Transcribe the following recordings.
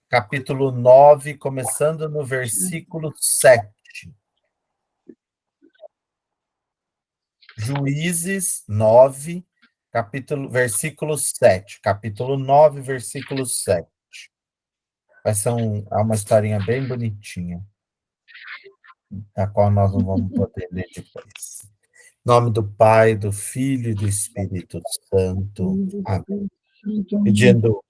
capítulo 9, começando no versículo 7. Juízes 9, versículo 7. Capítulo 9, versículo 7. Vai ser uma historinha bem bonitinha, a qual nós não vamos poder ler depois. Em nome do Pai, do Filho e do Espírito Santo. Amém. Pedindo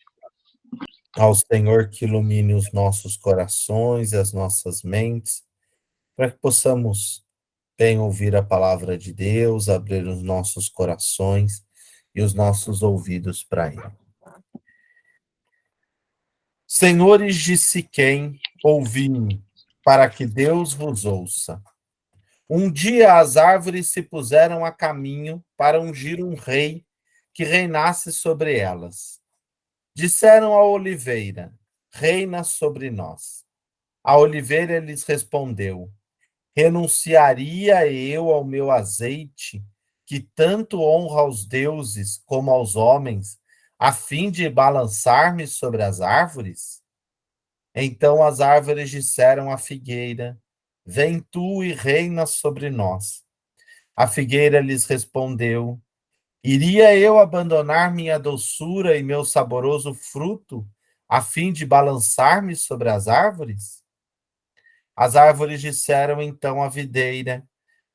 ao Senhor que ilumine os nossos corações e as nossas mentes, para que possamos bem ouvir a palavra de Deus, abrir os nossos corações e os nossos ouvidos para Ele. Senhores de Siquém, ouvi-me, para que Deus vos ouça. Um dia as árvores se puseram a caminho para ungir um rei que reinasse sobre elas. Disseram à oliveira: reina sobre nós. A oliveira lhes respondeu: renunciaria eu ao meu azeite, que tanto honra aos deuses como aos homens, a fim de balançar-me sobre as árvores? Então as árvores disseram à figueira: vem tu e reina sobre nós. A figueira lhes respondeu: iria eu abandonar minha doçura e meu saboroso fruto, a fim de balançar-me sobre as árvores? As árvores disseram então à videira: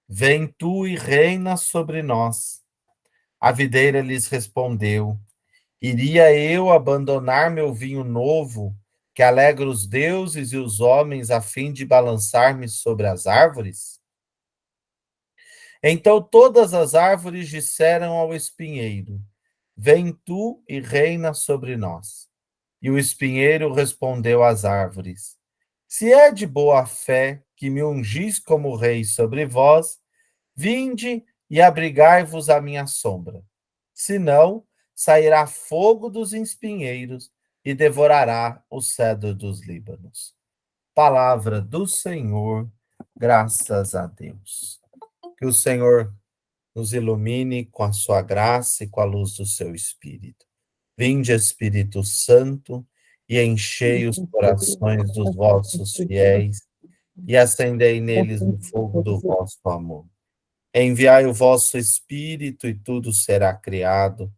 vem tu e reina sobre nós. A videira lhes respondeu: iria eu abandonar meu vinho novo, que alegra os deuses e os homens, a fim de balançar-me sobre as árvores? Então todas as árvores disseram ao espinheiro: vem tu e reina sobre nós. E o espinheiro respondeu às árvores: se é de boa fé que me ungis como rei sobre vós, vinde e abrigai-vos à minha sombra. Senão, sairá fogo dos espinheiros e devorará o cedro dos Líbanos. Palavra do Senhor, graças a Deus. Que o Senhor nos ilumine com a sua graça e com a luz do seu Espírito. Vinde, Espírito Santo, e enchei os corações dos vossos fiéis e acendei neles o fogo do vosso amor. Enviai o vosso Espírito e tudo será criado,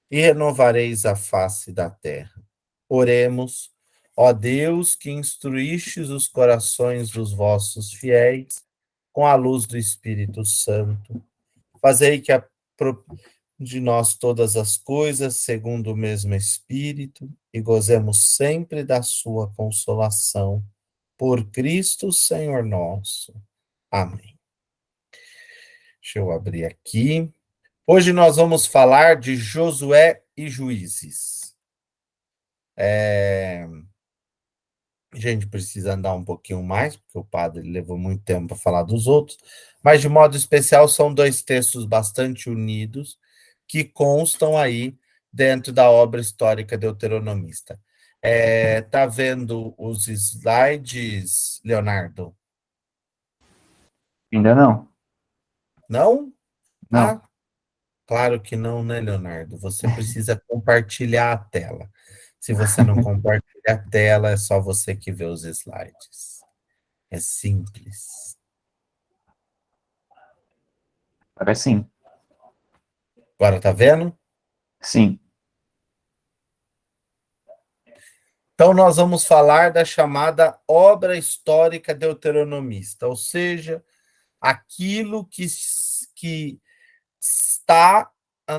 e renovareis a face da terra. Oremos, ó Deus, que instruístes os corações dos vossos fiéis com a luz do Espírito Santo. Fazei que de nós todas as coisas segundo o mesmo Espírito e gozemos sempre da sua consolação. Por Cristo, Senhor nosso. Amém. Deixa eu abrir aqui. Hoje nós vamos falar de Josué e Juízes. A gente precisa andar um pouquinho mais, porque o padre levou muito tempo para falar dos outros, mas de modo especial são dois textos bastante unidos que constam aí dentro da obra histórica deuteronomista. Tá vendo os slides, Leonardo? Ainda não. Não? Não. Ah, claro que não, né, Leonardo? Você precisa compartilhar a tela. Se você não compartilha a tela, é só você que vê os slides. É simples. Parece sim. Agora tá vendo? Sim. Então, nós vamos falar da chamada obra histórica deuteronomista, ou seja, aquilo que está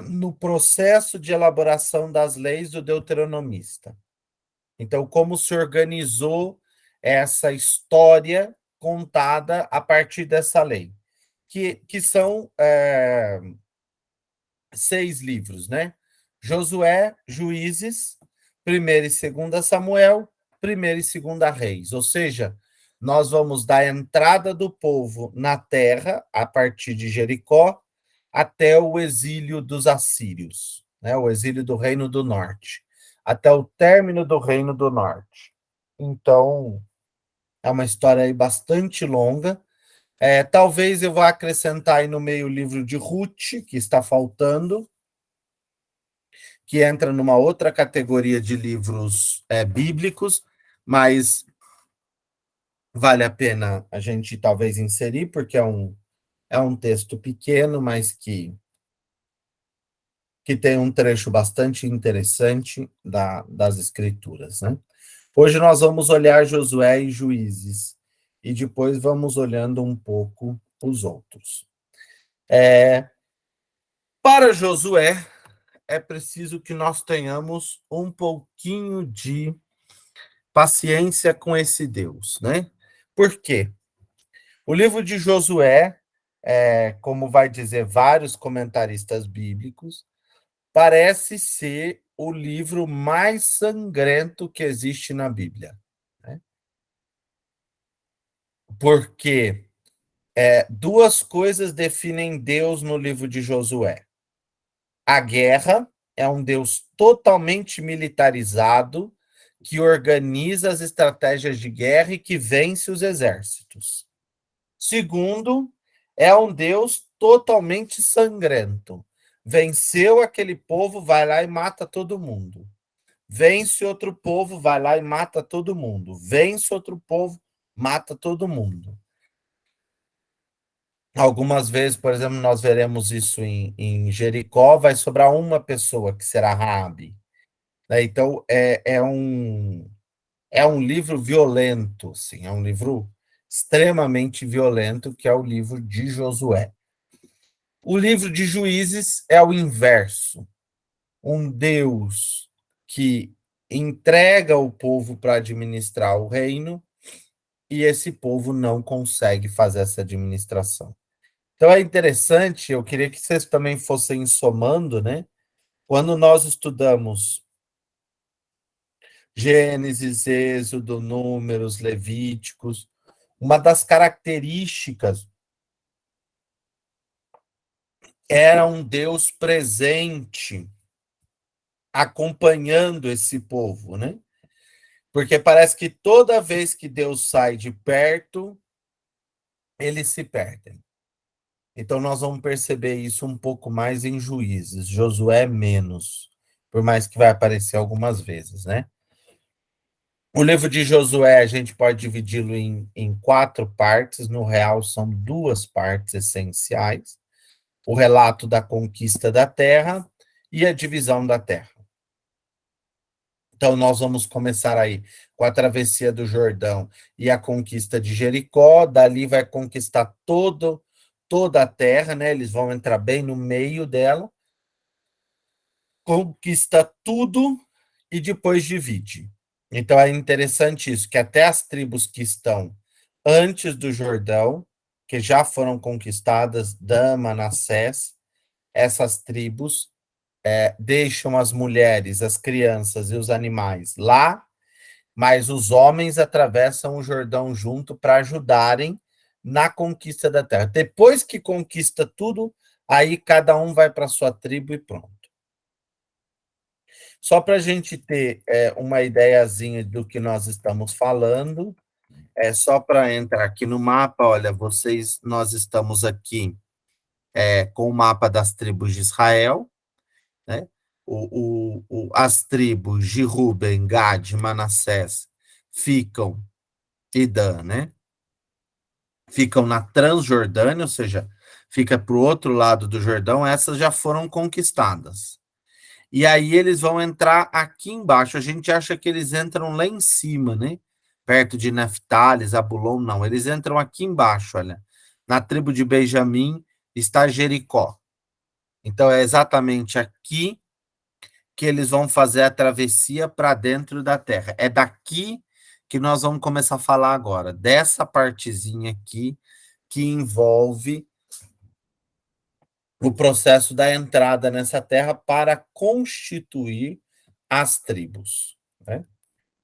no processo de elaboração das leis do deuteronomista. Então, como se organizou essa história contada a partir dessa lei, que são 6 livros, né? Josué, Juízes, 1ª e 2ª Samuel, 1ª e 2ª Reis. Ou seja, nós vamos da entrada do povo na terra, a partir de Jericó, até o exílio dos assírios, né? O exílio do Reino do Norte, até o término do Reino do Norte. Então, é uma história aí bastante longa. Talvez eu vá acrescentar aí no meio o livro de Ruth, que está faltando, que entra numa outra categoria de livros bíblicos, mas vale a pena a gente talvez inserir, porque é um texto pequeno, mas que tem um trecho bastante interessante das Escrituras, né? Hoje nós vamos olhar Josué e Juízes, e depois vamos olhando um pouco os outros. Para Josué, é preciso que nós tenhamos um pouquinho de paciência com esse Deus, né? Por quê? O livro de Josué, como vai dizer vários comentaristas bíblicos, parece ser o livro mais sangrento que existe na Bíblia, né? Porque duas coisas definem Deus no livro de Josué. A guerra é um Deus totalmente militarizado, que organiza as estratégias de guerra e que vence os exércitos. Segundo, é um Deus totalmente sangrento. Venceu aquele povo, vai lá e mata todo mundo. Vence outro povo, vai lá e mata todo mundo. Vence outro povo, mata todo mundo. Algumas vezes, por exemplo, nós veremos isso em Jericó, vai sobrar uma pessoa, que será Raabe. Né? Então, é um livro violento, sim, é um livro extremamente violento, que é o livro de Josué. O livro de Juízes é o inverso. Um Deus que entrega o povo para administrar o reino e esse povo não consegue fazer essa administração. Então é interessante, eu queria que vocês também fossem somando, né? Quando nós estudamos Gênesis, Êxodo, Números, Levíticos, uma das características era um Deus presente acompanhando esse povo, né? Porque parece que toda vez que Deus sai de perto, eles se perdem. Então nós vamos perceber isso um pouco mais em Juízes, Josué menos, por mais que vai aparecer algumas vezes, né? O livro de Josué a gente pode dividi-lo em quatro partes, no real são duas partes essenciais: o relato da conquista da terra e a divisão da terra. Então, nós vamos começar aí com a travessia do Jordão e a conquista de Jericó. Dali vai conquistar toda a terra, né? Eles vão entrar bem no meio dela, conquista tudo e depois divide. Então, é interessante isso, que até as tribos que estão antes do Jordão, que já foram conquistadas, Dan, Manassés, essas tribos deixam as mulheres, as crianças e os animais lá, mas os homens atravessam o Jordão junto para ajudarem na conquista da terra. Depois que conquista tudo, aí cada um vai para sua tribo e pronto. Só para a gente ter uma ideiazinha do que nós estamos falando, só para entrar aqui no mapa, olha, nós estamos aqui com o mapa das tribos de Israel, né? As tribos de Ruben, Gad, Manassés ficam, e Dan, né? Ficam na Transjordânia, ou seja, fica para o outro lado do Jordão, essas já foram conquistadas. E aí eles vão entrar aqui embaixo. A gente acha que eles entram lá em cima, né? Perto de Naftali, Zabulon, não. Eles entram aqui embaixo, olha. Na tribo de Benjamim está Jericó. Então é exatamente aqui que eles vão fazer a travessia para dentro da terra. É daqui que nós vamos começar a falar agora, dessa partezinha aqui que envolve o processo da entrada nessa terra para constituir as tribos, né?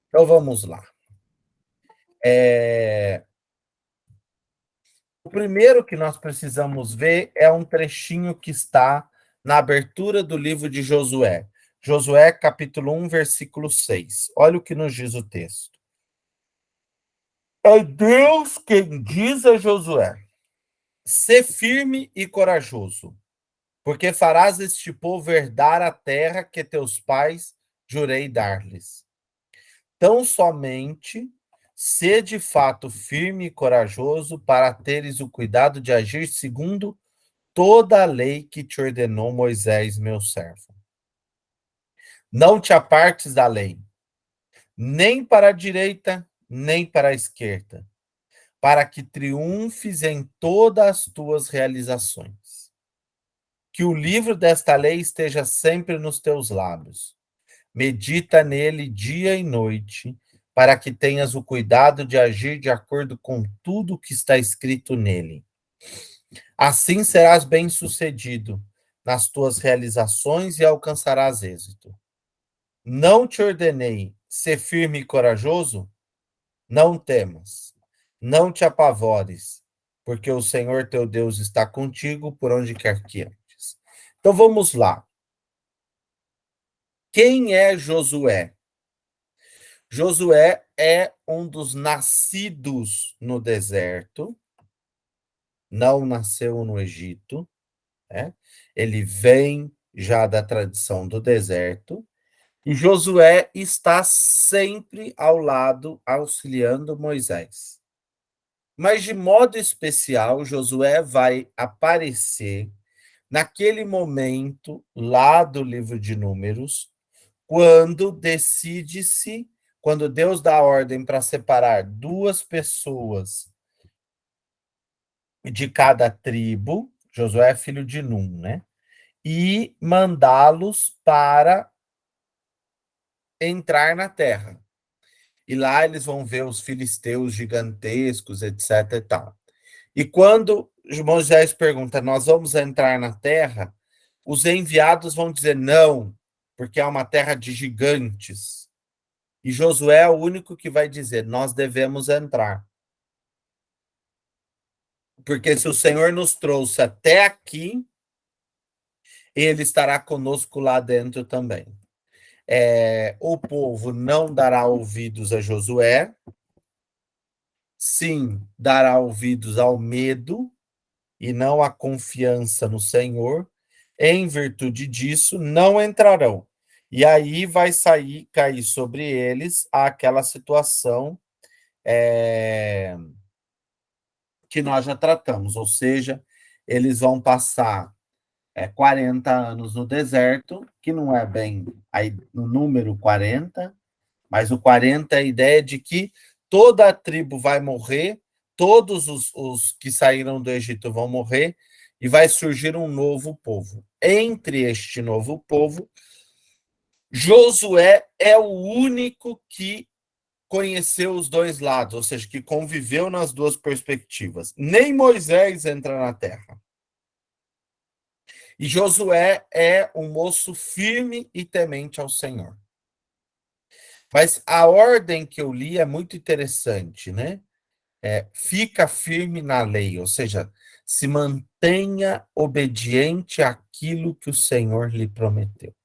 Então vamos lá. O primeiro que nós precisamos ver é um trechinho que está na abertura do livro de Josué. Josué, capítulo 1, versículo 6. Olha o que nos diz o texto. É Deus quem diz a Josué: sê firme e corajoso, porque farás este povo herdar a terra que teus pais jurei dar-lhes. Tão somente sê de fato firme e corajoso para teres o cuidado de agir segundo toda a lei que te ordenou Moisés, meu servo. Não te apartes da lei, nem para a direita, nem para a esquerda, para que triunfes em todas as tuas realizações. Que o livro desta lei esteja sempre nos teus lábios. Medita nele dia e noite, para que tenhas o cuidado de agir de acordo com tudo que está escrito nele. Assim serás bem-sucedido nas tuas realizações e alcançarás êxito. Não te ordenei ser firme e corajoso? Não temas, não te apavores, porque o Senhor teu Deus está contigo por onde quer que andes. Então vamos lá. Quem é Josué? Josué é um dos nascidos no deserto, não nasceu no Egito, né? Ele vem já da tradição do deserto, e Josué está sempre ao lado, auxiliando Moisés. Mas, de modo especial, Josué vai aparecer naquele momento lá do livro de Números, quando decide-se, quando Deus dá ordem para separar duas pessoas de cada tribo, Josué é filho de Num, né? E mandá-los para entrar na terra. E lá eles vão ver os filisteus gigantescos, etc e tal. E quando Moisés pergunta, nós vamos entrar na terra? Os enviados vão dizer não, porque é uma terra de gigantes. E Josué é o único que vai dizer, nós devemos entrar. Porque se o Senhor nos trouxe até aqui, ele estará conosco lá dentro também. O povo não dará ouvidos a Josué, sim, dará ouvidos ao medo e não à confiança no Senhor. Em virtude disso, não entrarão. E aí vai cair sobre eles aquela situação que nós já tratamos, ou seja, eles vão passar 40 anos no deserto, que não é bem aí no número 40, mas o 40 é a ideia de que toda a tribo vai morrer, todos os que saíram do Egito vão morrer, e vai surgir um novo povo. Entre este novo povo, Josué é o único que conheceu os dois lados, ou seja, que conviveu nas duas perspectivas. Nem Moisés entra na terra. E Josué é um moço firme e temente ao Senhor. Mas a ordem que eu li é muito interessante, né? Fica firme na lei, ou seja, se mantenha obediente àquilo que o Senhor lhe prometeu.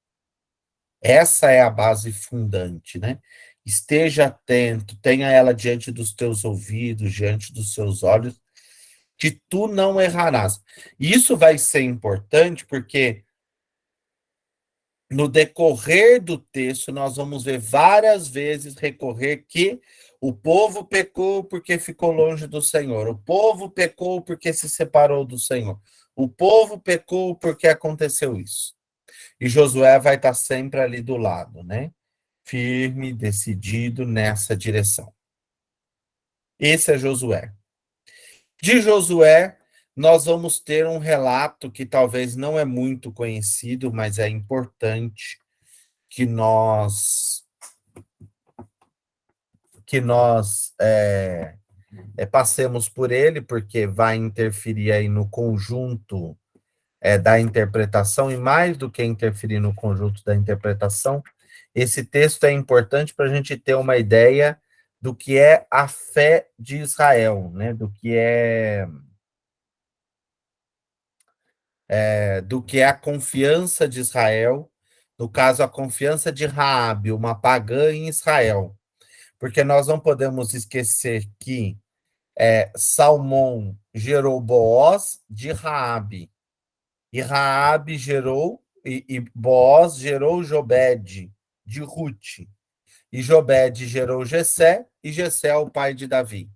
Essa é a base fundante, né? Esteja atento, tenha ela diante dos teus ouvidos, diante dos seus olhos, que tu não errarás. E isso vai ser importante porque no decorrer do texto, nós vamos ver várias vezes recorrer que o povo pecou porque ficou longe do Senhor, o povo pecou porque se separou do Senhor, o povo pecou porque aconteceu isso. E Josué vai estar sempre ali do lado, né? Firme, decidido nessa direção. Esse é Josué. De Josué, nós vamos ter um relato que talvez não é muito conhecido, mas é importante que nós passemos por ele, porque vai interferir aí no conjunto da interpretação, e mais do que interferir no conjunto da interpretação, esse texto é importante para a gente ter uma ideia do que é a fé de Israel, né? Do que é a confiança de Israel, no caso, a confiança de Raabe, uma pagã em Israel. Porque nós não podemos esquecer que Salmão gerou Booz de Raabe, e Raabe gerou, e Booz gerou Jobed, de Rute. E Jobede gerou Jessé, e Jessé é o pai de Davi.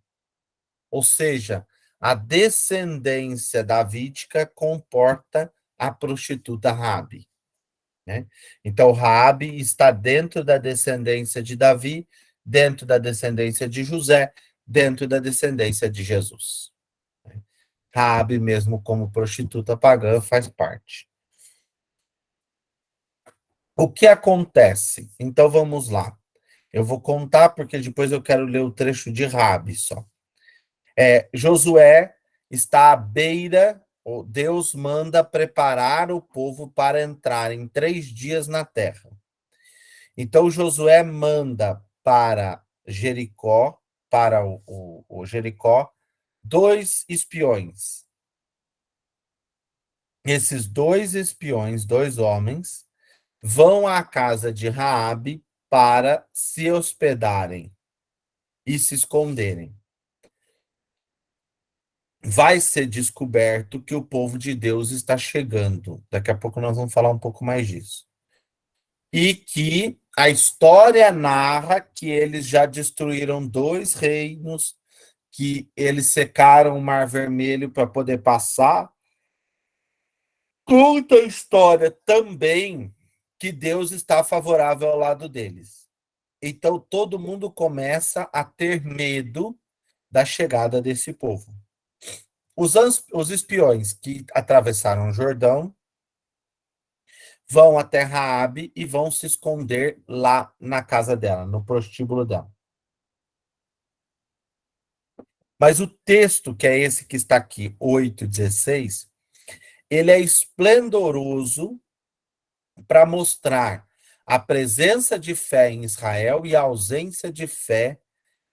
Ou seja, a descendência davídica comporta a prostituta Raabe, né? Então, Raabe está dentro da descendência de Davi, dentro da descendência de José, dentro da descendência de Jesus. Raabe, mesmo como prostituta pagã, faz parte. O que acontece? Então, vamos lá. Eu vou contar, porque depois eu quero ler o trecho de Raabe só. Josué está à beira, Deus manda preparar o povo para entrar em 3 dias na terra. Então Josué manda para Jericó, para o Jericó, 2 espiões. Esses 2 espiões, 2 homens, vão à casa de Raabe para se hospedarem e se esconderem. Vai ser descoberto que o povo de Deus está chegando. Daqui a pouco nós vamos falar um pouco mais disso. E que a história narra que eles já destruíram 2 reinos, que eles secaram o Mar Vermelho para poder passar. Conta a história também que Deus está favorável ao lado deles. Então todo mundo começa a ter medo da chegada desse povo. Os espiões que atravessaram o Jordão vão até Raabe e vão se esconder lá na casa dela, no prostíbulo dela. Mas o texto, que é esse que está aqui, 8:16, ele é esplendoroso para mostrar a presença de fé em Israel e a ausência de fé,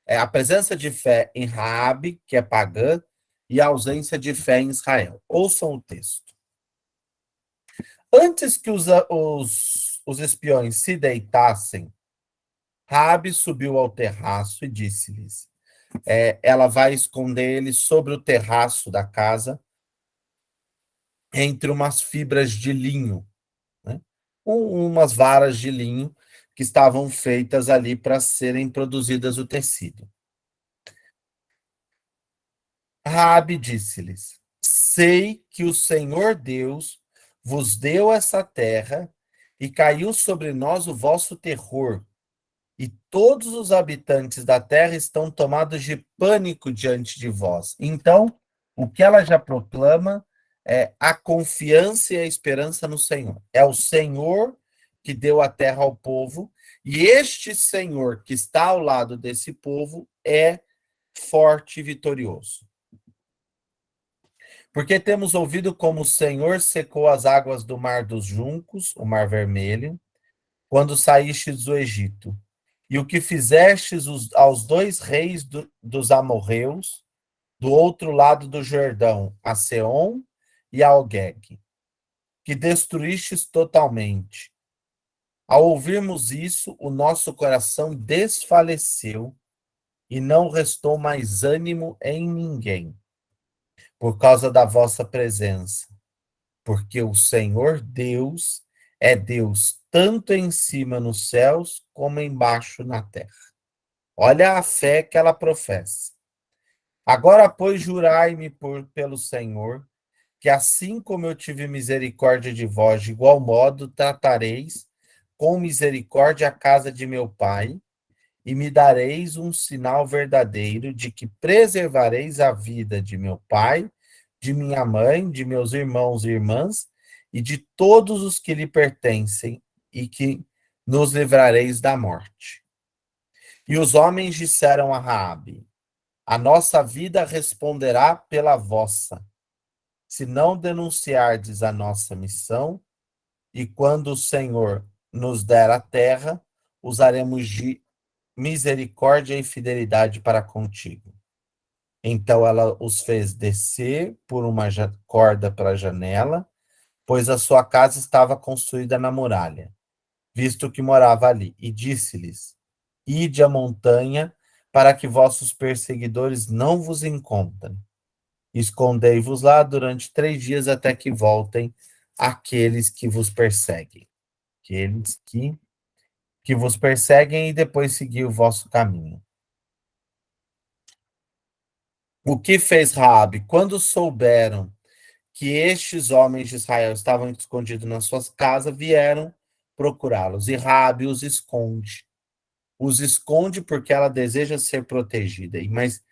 a presença de fé em Raabe, que é pagã, e a ausência de fé em Israel. Ouçam o texto. Antes que os espiões se deitassem, Raabe subiu ao terraço e disse-lhes, ela vai esconder eles sobre o terraço da casa, entre umas fibras de linho, né? Umas varas de linho que estavam feitas ali para serem produzidas o tecido. Raabe disse-lhes, sei que o Senhor Deus vos deu essa terra e caiu sobre nós o vosso terror, e todos os habitantes da terra estão tomados de pânico diante de vós. Então, o que ela já proclama é a confiança e a esperança no Senhor. É o Senhor que deu a terra ao povo, e este Senhor que está ao lado desse povo é forte e vitorioso. Porque temos ouvido como o Senhor secou as águas do mar dos juncos, o mar vermelho, quando saístes do Egito. E o que fizestes aos 2 reis dos amorreus, do outro lado do Jordão, a Seom e a Ogeg, que destruístes totalmente. Ao ouvirmos isso, o nosso coração desfaleceu e não restou mais ânimo em ninguém, por causa da vossa presença. Porque o Senhor Deus é Deus tanto em cima nos céus como embaixo na terra. Olha a fé que ela professa. Agora, pois, jurai-me pelo Senhor, que assim como eu tive misericórdia de vós, de igual modo tratareis com misericórdia a casa de meu pai, e me dareis um sinal verdadeiro de que preservareis a vida de meu pai, de minha mãe, de meus irmãos e irmãs, e de todos os que lhe pertencem, e que nos livrareis da morte. E os homens disseram a Raabe, a nossa vida responderá pela vossa, se não denunciardes a nossa missão, e quando o Senhor nos der a terra, usaremos de misericórdia e fidelidade para contigo. Então ela os fez descer por uma corda para a janela, pois a sua casa estava construída na muralha, visto que morava ali, e disse-lhes, ide à montanha, para que vossos perseguidores não vos encontrem. Escondei-vos lá durante 3 dias até que voltem aqueles que vos perseguem. Aqueles que que vos perseguem e depois seguir o vosso caminho. O que fez Raabe? Quando souberam que estes homens de Israel estavam escondidos nas suas casas, vieram procurá-los. E Raabe os esconde. Os esconde porque ela deseja ser protegida. Mas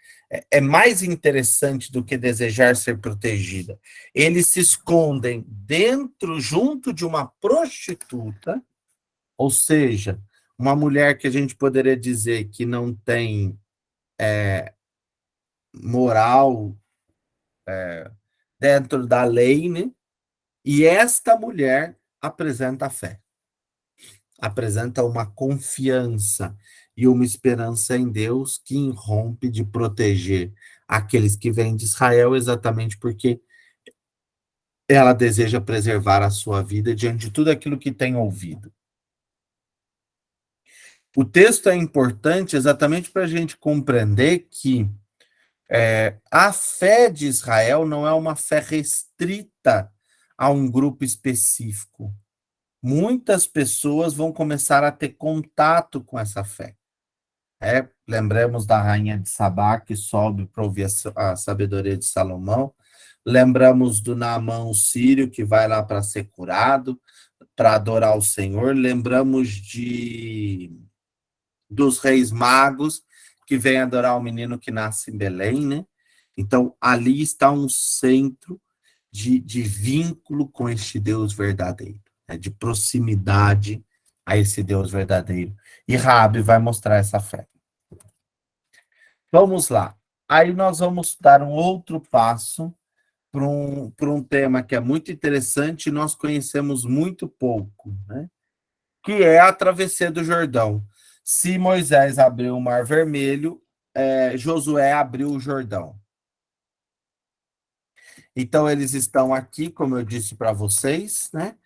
é mais interessante do que desejar ser protegida. Eles se escondem dentro, junto de uma prostituta, ou seja, uma mulher que a gente poderia dizer que não tem moral dentro da lei, né? E esta mulher apresenta a fé, apresenta uma confiança e uma esperança em Deus que irrompe de proteger aqueles que vêm de Israel, exatamente porque ela deseja preservar a sua vida diante de tudo aquilo que tem ouvido. O texto é importante exatamente para a gente compreender que a fé de Israel não é uma fé restrita a um grupo específico. Muitas pessoas vão começar a ter contato com essa fé. Lembremos da rainha de Sabá, que sobe para ouvir a sabedoria de Salomão. Lembramos do Naamã, o sírio, que vai lá para ser curado, para adorar o Senhor. Lembramos dos reis magos, que vêm adorar o menino que nasce em Belém, né? Então, ali está um centro de vínculo com este Deus verdadeiro, né? De proximidade a esse Deus verdadeiro. E Raabe vai mostrar essa fé. Vamos lá. Aí nós vamos dar um outro passo para um tema que é muito interessante e nós conhecemos muito pouco, né? Que é a travessia do Jordão. Se Moisés abriu o Mar Vermelho, Josué abriu o Jordão. Então, eles estão aqui, como eu disse para vocês, né?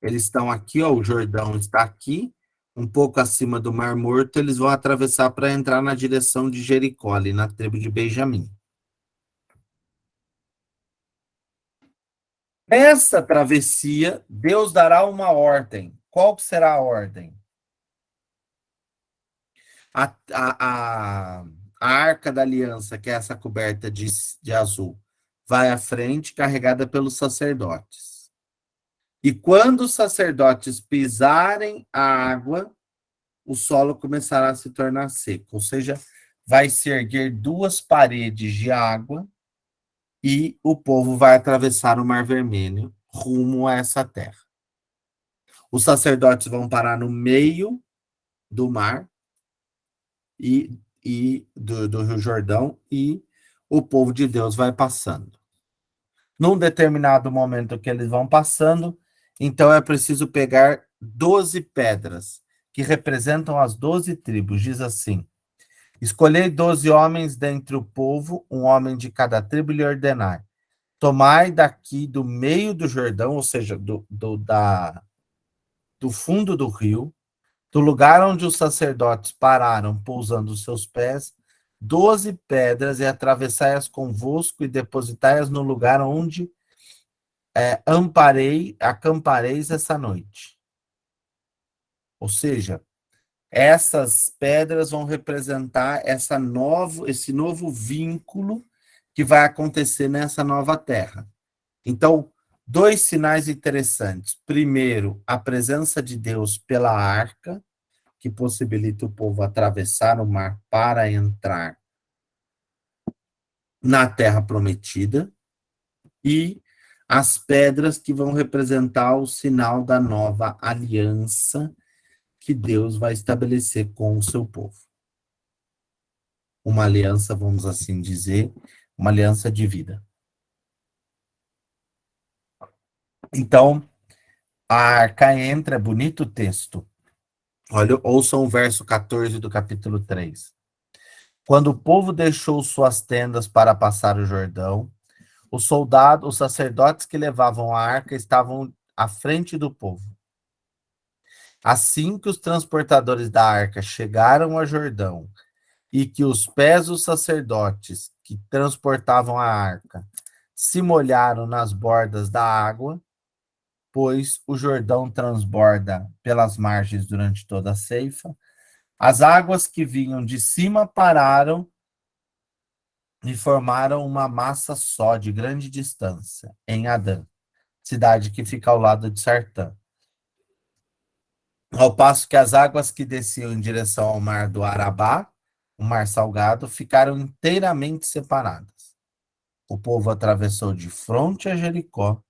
Eles estão aqui, ó, o Jordão está aqui, um pouco acima do Mar Morto, eles vão atravessar para entrar na direção de Jericó, ali na tribo de Benjamim. Nessa travessia, Deus dará uma ordem. Qual será a ordem? A Arca da Aliança, que é essa coberta de azul, vai à frente, carregada pelos sacerdotes. E quando os sacerdotes pisarem a água, o solo começará a se tornar seco. Ou seja, vai se erguer duas paredes de água e o povo vai atravessar o Mar Vermelho rumo a essa terra. Os sacerdotes vão parar no meio do mar e do Rio Jordão e o povo de Deus vai passando. Num determinado momento que eles vão passando, então é preciso pegar 12 pedras, que representam as 12 tribos. Diz assim: escolhei 12 homens dentre o povo, um homem de cada tribo, e lhe ordenai: tomai daqui do meio do Jordão, ou seja, do fundo do rio, do lugar onde os sacerdotes pararam, pousando os seus pés, 12 pedras, e atravessai-as convosco e depositai-as no lugar onde acampareis essa noite. Ou seja, essas pedras vão representar esse novo vínculo que vai acontecer nessa nova terra. Então, dois sinais interessantes. Primeiro, a presença de Deus pela arca, que possibilita o povo atravessar o mar para entrar na terra prometida, e as pedras que vão representar o sinal da nova aliança que Deus vai estabelecer com o seu povo. Uma aliança, vamos assim dizer, uma aliança de vida. Então, a arca entra, é bonito o texto. Olha, ouçam o verso 14 do capítulo 3. Quando o povo deixou suas tendas para passar o Jordão, os sacerdotes que levavam a arca estavam à frente do povo. Assim que os transportadores da arca chegaram a Jordão e que os pés dos sacerdotes que transportavam a arca se molharam nas bordas da água, pois o Jordão transborda pelas margens durante toda a ceifa. As águas que vinham de cima pararam e formaram uma massa só de grande distância, em Adã, cidade que fica ao lado de Sartã. Ao passo que as águas que desciam em direção ao mar do Arabá, o mar salgado, ficaram inteiramente separadas. O povo atravessou de fronte a Jericó.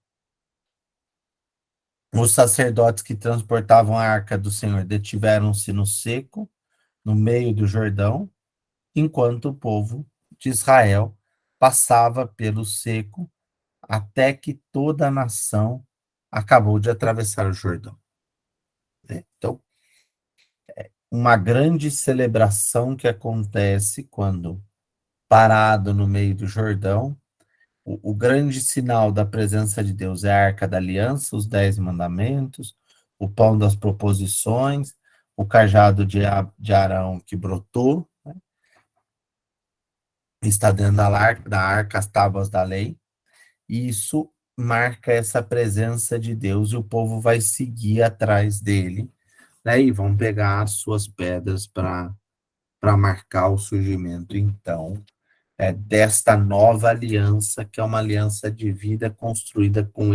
Os sacerdotes que transportavam a arca do Senhor detiveram-se no seco, no meio do Jordão, enquanto o povo de Israel passava pelo seco, até que toda a nação acabou de atravessar o Jordão. Então, uma grande celebração que acontece quando, parado no meio do Jordão, o grande sinal da presença de Deus é a Arca da Aliança, os 10 mandamentos, o pão das proposições, o cajado de Arão que brotou, né? Está dentro da arca as tábuas da lei, e isso marca essa presença de Deus, e o povo vai seguir atrás dele, né? E vão pegar as suas pedras para marcar o surgimento, então, desta nova aliança, que é uma aliança de vida construída com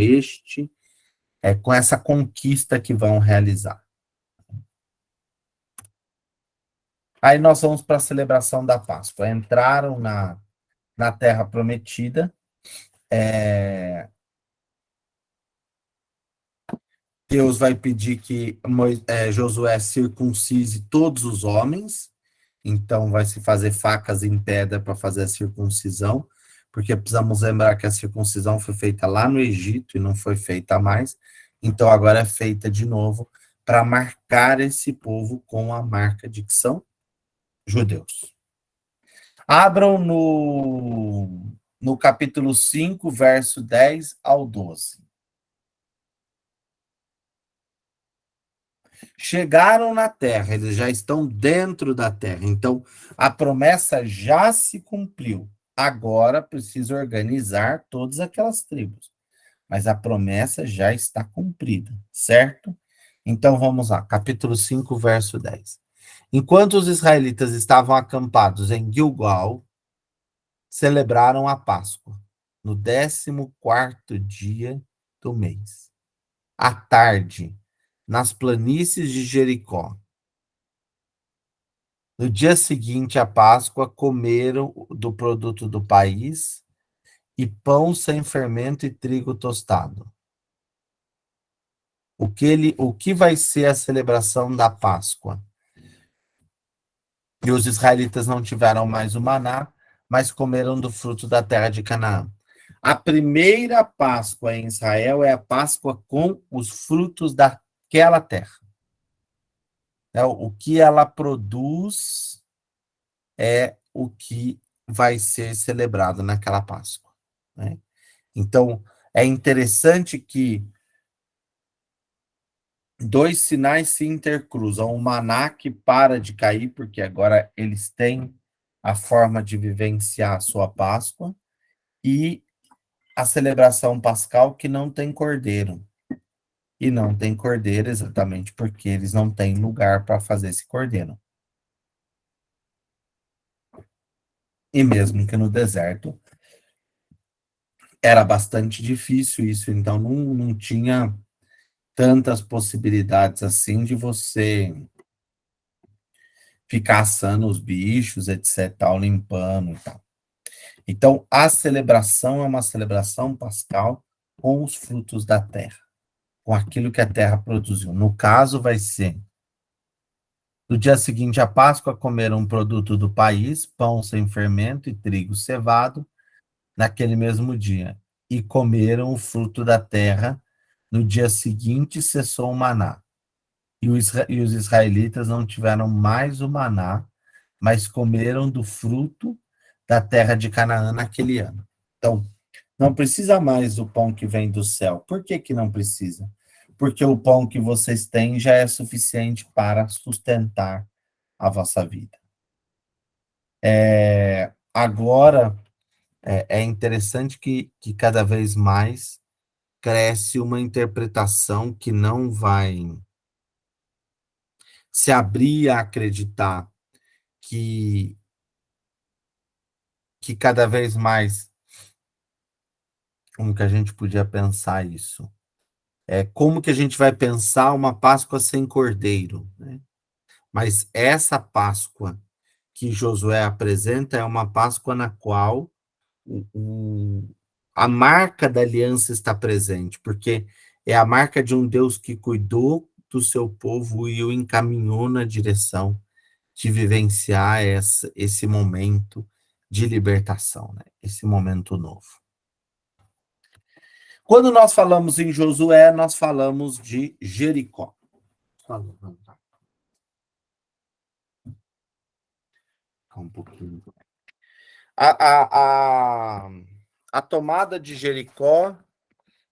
essa conquista que vão realizar. Aí nós vamos para a celebração da Páscoa. Entraram na Terra Prometida. Deus vai pedir que Josué circuncise todos os homens. Então vai se fazer facas em pedra para fazer a circuncisão, porque precisamos lembrar que a circuncisão foi feita lá no Egito e não foi feita mais. Então agora é feita de novo para marcar esse povo com a marca de que são judeus. Abram no capítulo 5, verso 10 ao 12. Chegaram na terra, eles já estão dentro da terra, então a promessa já se cumpriu. Agora precisa organizar todas aquelas tribos, mas a promessa já está cumprida, certo? Então vamos lá, capítulo 5, verso 10. Enquanto os israelitas estavam acampados em Gilgal, celebraram a Páscoa, no 14º dia do mês. À tarde, nas planícies de Jericó. No dia seguinte à Páscoa, comeram do produto do país e pão sem fermento e trigo tostado. O que vai ser a celebração da Páscoa? E os israelitas não tiveram mais o maná, mas comeram do fruto da terra de Canaã. A primeira Páscoa em Israel é a Páscoa com os frutos daquela terra. O que ela produz é o que vai ser celebrado naquela Páscoa, né? Então, é interessante que dois sinais se intercruzam. O maná que para de cair, porque agora eles têm a forma de vivenciar a sua Páscoa, e a celebração pascal que não tem cordeiro. E não tem cordeiro exatamente porque eles não têm lugar para fazer esse cordeiro. E mesmo que no deserto era bastante difícil isso, então não tinha tantas possibilidades assim de você ficar assando os bichos, etc, tal, limpando e tal. Então, a celebração é uma celebração pascal com os frutos da terra, com aquilo que a terra produziu. No caso, vai ser no dia seguinte à Páscoa, comeram um produto do país, pão sem fermento e trigo cevado, naquele mesmo dia. E comeram o fruto da terra. No dia seguinte, cessou o maná. E os israelitas não tiveram mais o maná, mas comeram do fruto da terra de Canaã naquele ano. Então, não precisa mais do pão que vem do céu. Por que que não precisa? Porque o pão que vocês têm já é suficiente para sustentar a vossa vida. Agora, é interessante que cada vez mais cresce uma interpretação que não vai se abrir a acreditar que, que cada vez mais, como que a gente podia pensar isso? Como que a gente vai pensar uma Páscoa sem cordeiro, né? Mas essa Páscoa que Josué apresenta é uma Páscoa na qual a marca da aliança está presente, porque é a marca de um Deus que cuidou do seu povo e o encaminhou na direção de vivenciar esse momento de libertação, né? Esse momento novo. Quando nós falamos em Josué, nós falamos de Jericó. Um pouquinho. A tomada de Jericó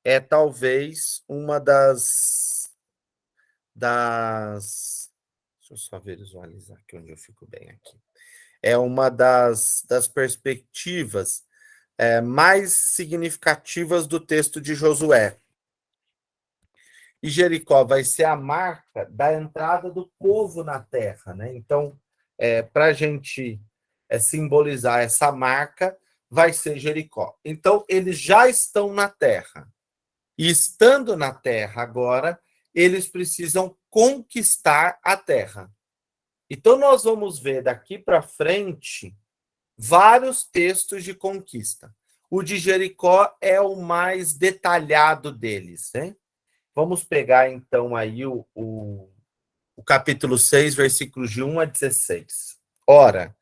é talvez uma deixa eu só visualizar aqui onde eu fico bem aqui. É uma das perspectivas mais significativas do texto de Josué. E Jericó vai ser a marca da entrada do povo na terra, né? Então, para a gente simbolizar essa marca, vai ser Jericó. Então, eles já estão na terra. E estando na terra agora, eles precisam conquistar a terra. Então, nós vamos ver daqui para frente vários textos de conquista. O de Jericó é o mais detalhado deles, né? Vamos pegar, então, aí o capítulo 6, versículos de 1 a 16. Ora,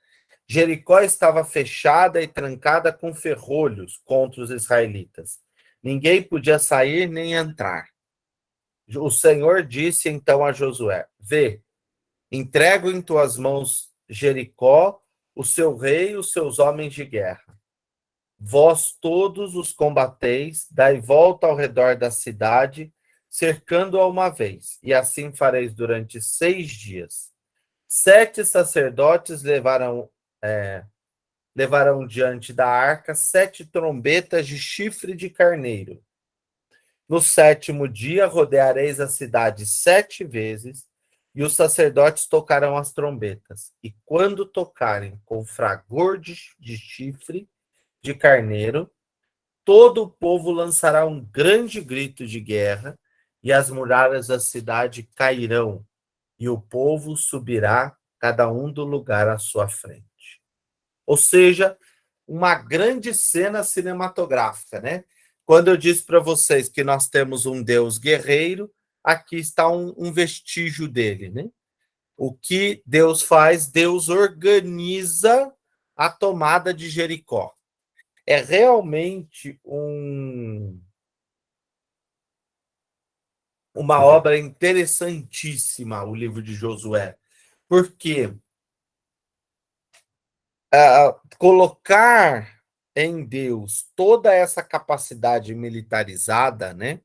Jericó estava fechada e trancada com ferrolhos contra os israelitas. Ninguém podia sair nem entrar. O Senhor disse então a Josué: Vê, entrego em tuas mãos Jericó, o seu rei e os seus homens de guerra. Vós todos os combateis, dai volta ao redor da cidade, cercando-a uma vez, e assim fareis durante 6 dias. 7 sacerdotes levarão diante da arca 7 trombetas de chifre de carneiro. No 7º dia rodeareis a cidade 7 vezes, e os sacerdotes tocarão as trombetas. E quando tocarem com fragor de chifre de carneiro, todo o povo lançará um grande grito de guerra, e as muralhas da cidade cairão, e o povo subirá, cada um do lugar à sua frente. Ou seja, uma grande cena cinematográfica, né? Quando eu disse para vocês que nós temos um Deus guerreiro, aqui está um vestígio dele, né? O que Deus faz? Deus organiza a tomada de Jericó. É realmente uma obra interessantíssima, o livro de Josué, porque colocar em Deus toda essa capacidade militarizada, né?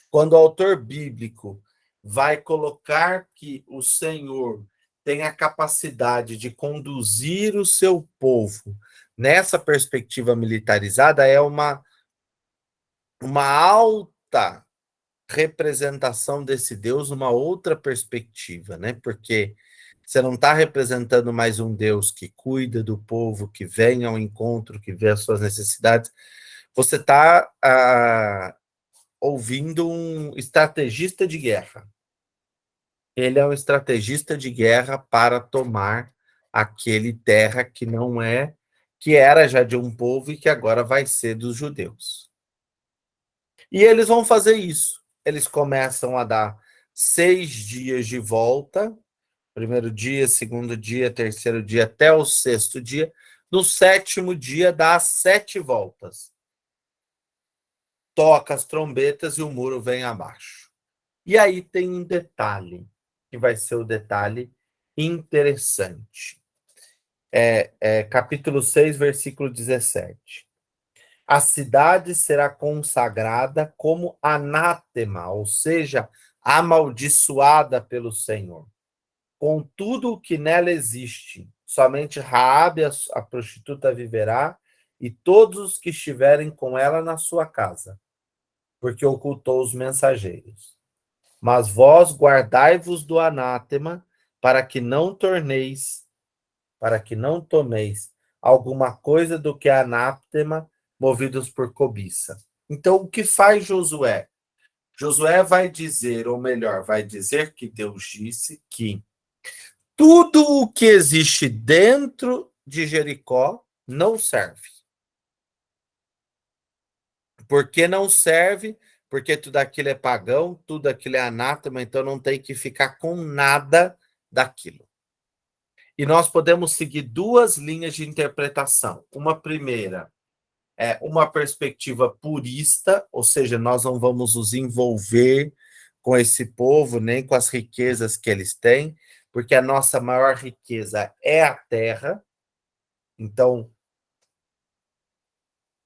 Quando o autor bíblico vai colocar que o Senhor tem a capacidade de conduzir o seu povo nessa perspectiva militarizada, é uma alta representação desse Deus, uma outra perspectiva, né? Porque você não está representando mais um Deus que cuida do povo, que vem ao encontro, que vê as suas necessidades. Você está ouvindo um estrategista de guerra. Ele é um estrategista de guerra para tomar aquele terra que não é, que era já de um povo e que agora vai ser dos judeus. E eles vão fazer isso. Eles começam a dar 6 dias de volta, primeiro dia, segundo dia, terceiro dia, até o 6º dia. No 7º dia, dá 7 voltas. Toca as trombetas e o muro vem abaixo. E aí tem um detalhe, que vai ser o detalhe interessante. Capítulo 6, versículo 17. A cidade será consagrada como anátema, ou seja, amaldiçoada pelo Senhor. Com tudo o que nela existe, somente Raabe, a prostituta, viverá, e todos os que estiverem com ela na sua casa. porque ocultou os mensageiros. Mas vós guardai-vos do anátema, para que não tomeis alguma coisa do que é anátema, movidos por cobiça. Então, o que faz Josué? Josué vai dizer, ou melhor, vai dizer que Deus disse que tudo o que existe dentro de Jericó não serve. Por que não serve? Porque tudo aquilo é pagão, tudo aquilo é anátema, então não tem que ficar com nada daquilo. E nós podemos seguir duas linhas de interpretação. Uma primeira é uma perspectiva purista, ou seja, nós não vamos nos envolver com esse povo, nem com as riquezas que eles têm, porque a nossa maior riqueza é a terra. Então,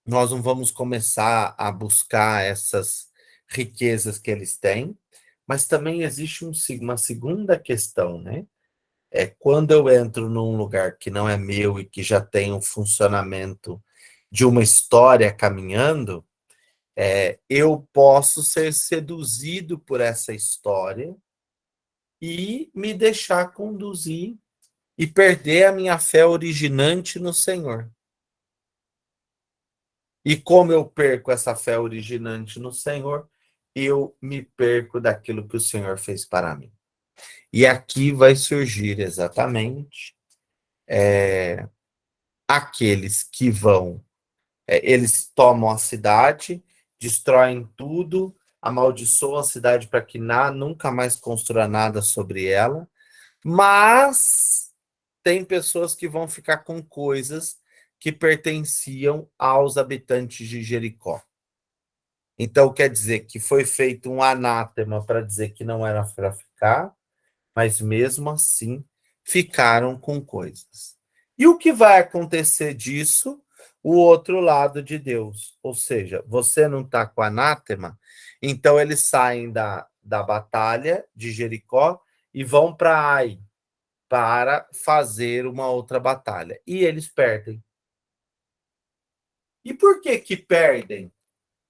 nós não vamos começar a buscar essas riquezas que eles têm, mas também existe uma segunda questão, né? É quando eu entro num lugar que não é meu e que já tem um funcionamento de uma história caminhando, eu posso ser seduzido por essa história e me deixar conduzir e perder a minha fé originante no Senhor. E como eu perco essa fé originante no Senhor, eu me perco daquilo que o Senhor fez para mim. E aqui vai surgir exatamente aqueles que vão, eles tomam a cidade, destroem tudo, amaldiçoam a cidade para que nunca mais construa nada sobre ela, mas tem pessoas que vão ficar com coisas que pertenciam aos habitantes de Jericó. Então, quer dizer que foi feito um anátema para dizer que não era para ficar, mas mesmo assim ficaram com coisas. E o que vai acontecer disso? O outro lado de Deus. Ou seja, você não está com anátema, então eles saem da batalha de Jericó e vão para Ai para fazer uma outra batalha. E eles perdem. E por que que perdem?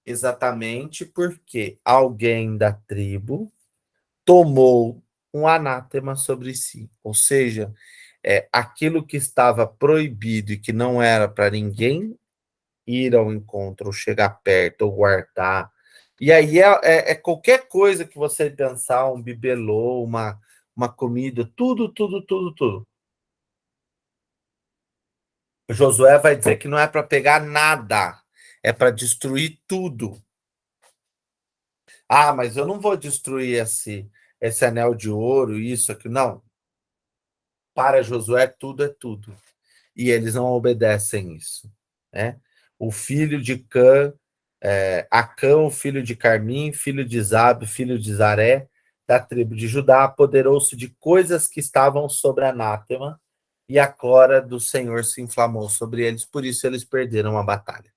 Exatamente porque alguém da tribo tomou um anátema sobre si. Ou seja, aquilo que estava proibido e que não era para ninguém ir ao encontro, ou chegar perto, ou guardar. E aí é qualquer coisa que você pensar, um bibelô, uma comida, tudo, tudo, tudo, tudo. Josué vai dizer que não é para pegar nada, é para destruir tudo. Ah, mas eu não vou destruir esse anel de ouro, isso, aqui. Não. Para Josué, tudo é tudo. E eles não obedecem isso. Né? O filho de Cã, Acã, filho de Carmim, filho de Zabe, filho de Zaré, da tribo de Judá, apoderou-se de coisas que estavam sobre anátema, e a cólera do Senhor se inflamou sobre eles, por isso eles perderam a batalha.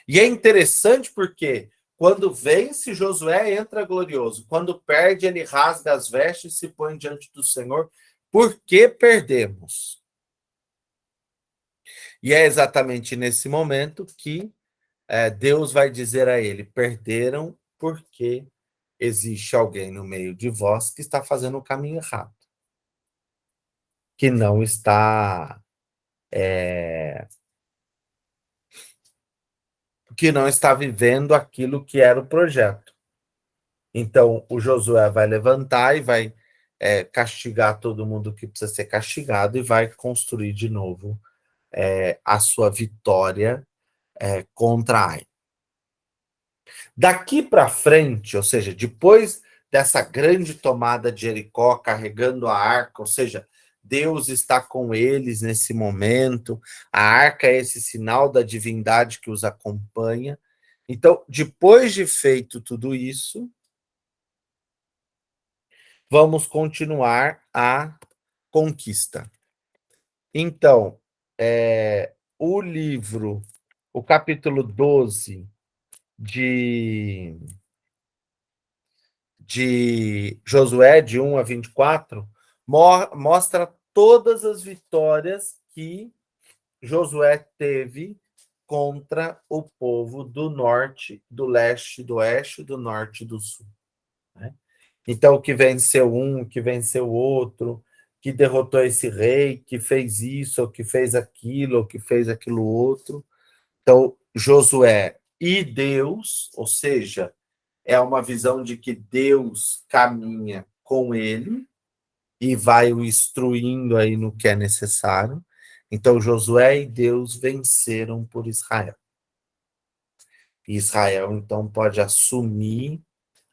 E é interessante porque quando vence, Josué entra glorioso. Quando perde, ele rasga as vestes e se põe diante do Senhor. Por que perdemos? E é exatamente nesse momento que Deus vai dizer a ele: perderam porque existe alguém no meio de vós que está fazendo o caminho errado, que não está vivendo aquilo que era o projeto. Então, o Josué vai levantar e vai castigar todo mundo que precisa ser castigado e vai construir de novo a sua vitória contra Ai. Daqui para frente, ou seja, depois dessa grande tomada de Jericó, carregando a arca, ou seja, Deus está com eles nesse momento, a arca é esse sinal da divindade que os acompanha. Então, depois de feito tudo isso, vamos continuar a conquista. Então, o capítulo 12 de Josué, de 1 a 24, mostra todas as vitórias que Josué teve contra o povo do norte, do leste, do oeste, do norte e do sul. Né? Então, que venceu um, que venceu o outro, que derrotou esse rei, que fez isso, ou que fez aquilo, ou que fez aquilo outro. Então, Josué e Deus, ou seja, é uma visão de que Deus caminha com ele e vai o instruindo aí no que é necessário. Então, Josué e Deus venceram por Israel. E Israel, então, pode assumir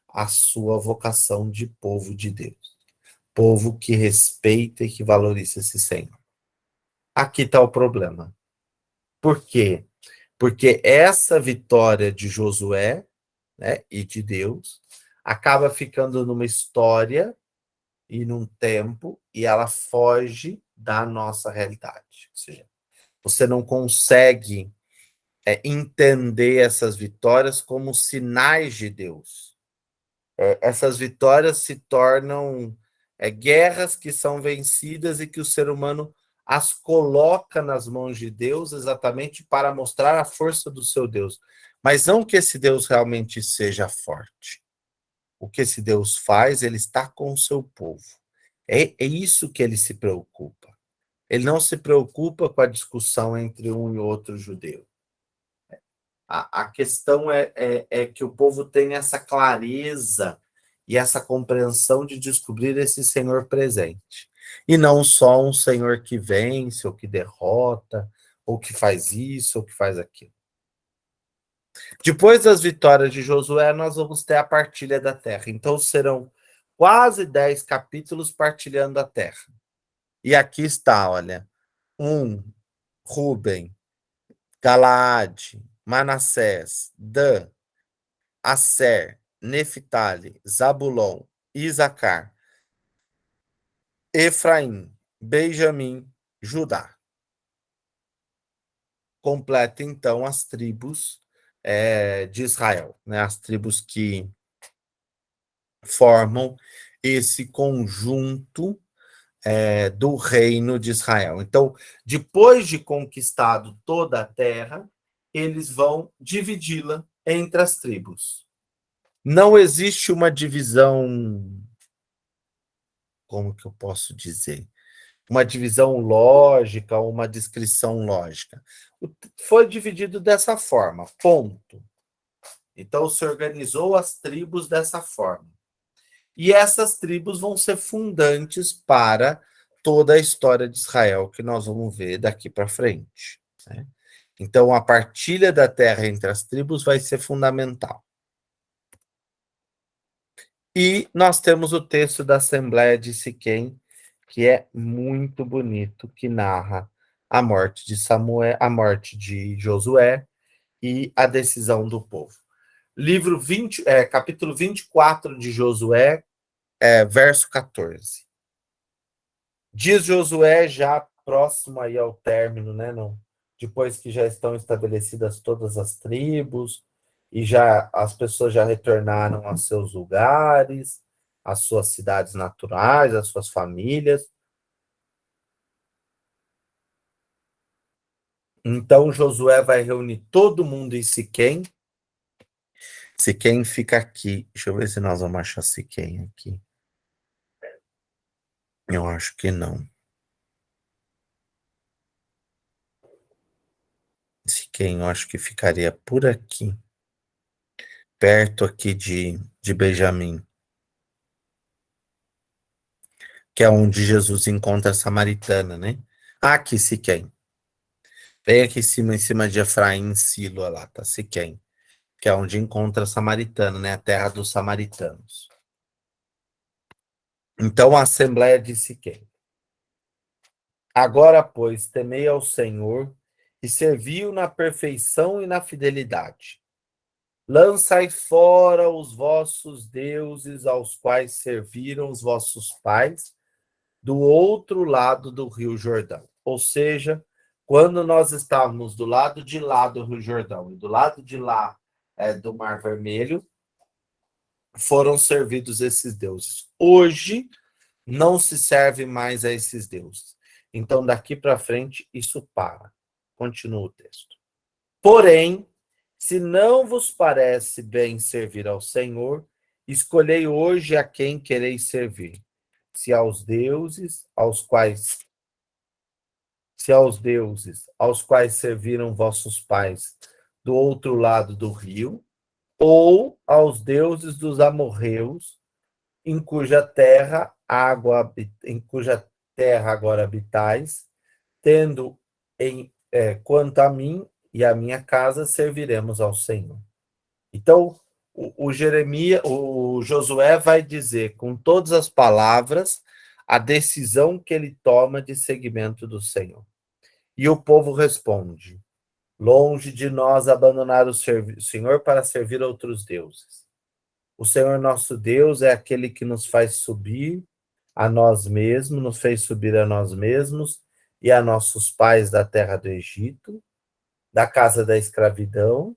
a sua vocação de povo de Deus. Povo que respeita e que valoriza esse Senhor. Aqui está o problema. Por quê? Porque essa vitória de Josué, né, e de Deus acaba ficando numa história e num tempo e ela foge da nossa realidade. Ou seja, você não consegue entender essas vitórias como sinais de Deus. Essas vitórias se tornam guerras que são vencidas e que o ser humano as coloca nas mãos de Deus exatamente para mostrar a força do seu Deus. Mas não que esse Deus realmente seja forte. O que esse Deus faz, ele está com o seu povo. É isso que ele se preocupa. Ele não se preocupa com a discussão entre um e outro judeu. A questão é que o povo tem essa clareza e essa compreensão de descobrir esse Senhor presente. E não só um Senhor que vence, ou que derrota, ou que faz isso, ou que faz aquilo. Depois das vitórias de Josué, nós vamos ter a partilha da terra. Então serão quase 10 capítulos partilhando a terra. E aqui está, olha, Ruben, Galaade, Manassés, Dan, Asser, Neftali, Zabulon, Isacar, Efraim, Benjamim, Judá. Completa, então, as tribos de Israel, né? As tribos que formam esse conjunto do reino de Israel. Então, depois de conquistado toda a terra, eles vão dividi-la entre as tribos. Não existe uma divisão, como que eu posso dizer? Uma divisão lógica, uma descrição lógica. Foi dividido dessa forma, ponto. Então, se organizou as tribos dessa forma. E essas tribos vão ser fundantes para toda a história de Israel, que nós vamos ver daqui para frente. Né? Então, a partilha da terra entre as tribos vai ser fundamental. E nós temos o texto da Assembleia de Siquém, que é muito bonito, que narra a morte de Samuel, a morte de Josué e a decisão do povo. Capítulo 24 de Josué, verso 14. Diz Josué, já próximo aí ao término, né? Não, depois que já estão estabelecidas todas as tribos, e já as pessoas já retornaram aos seus lugares, às suas cidades naturais, às suas famílias. Então Josué vai reunir todo mundo em Siquém. Siquém fica aqui. Deixa eu ver se nós vamos achar Siquém aqui. Eu acho que não. Siquém, eu acho que ficaria por aqui. Perto aqui de Benjamim. Que é onde Jesus encontra a samaritana, né? Aqui, Siquém. Bem aqui em cima de Efraim, Silo, lá, tá Siquém. Que é onde encontra a samaritana, né? A terra dos samaritanos. Então, a Assembleia de Siquém. Agora, pois, temei ao Senhor e servi-o na perfeição e na fidelidade. Lançai fora os vossos deuses aos quais serviram os vossos pais do outro lado do Rio Jordão. Ou seja, quando nós estávamos do lado de lá do Rio Jordão e do lado de lá do Mar Vermelho, foram servidos esses deuses. Hoje, não se serve mais a esses deuses. Então, daqui para frente, isso para. Continua o texto. Porém, se não vos parece bem servir ao Senhor, escolhei hoje a quem quereis servir. Se aos deuses aos quais serviram vossos pais do outro lado do rio, ou aos deuses dos amorreus, em cuja terra agora habitais, tendo quanto a mim e a minha casa serviremos ao Senhor. Então, o Josué vai dizer com todas as palavras a decisão que ele toma de seguimento do Senhor. E o povo responde: longe de nós abandonar o Senhor para servir outros deuses. O Senhor nosso Deus é aquele que nos faz subir a nós mesmos, nos fez subir a nós mesmos e a nossos pais da terra do Egito, da casa da escravidão,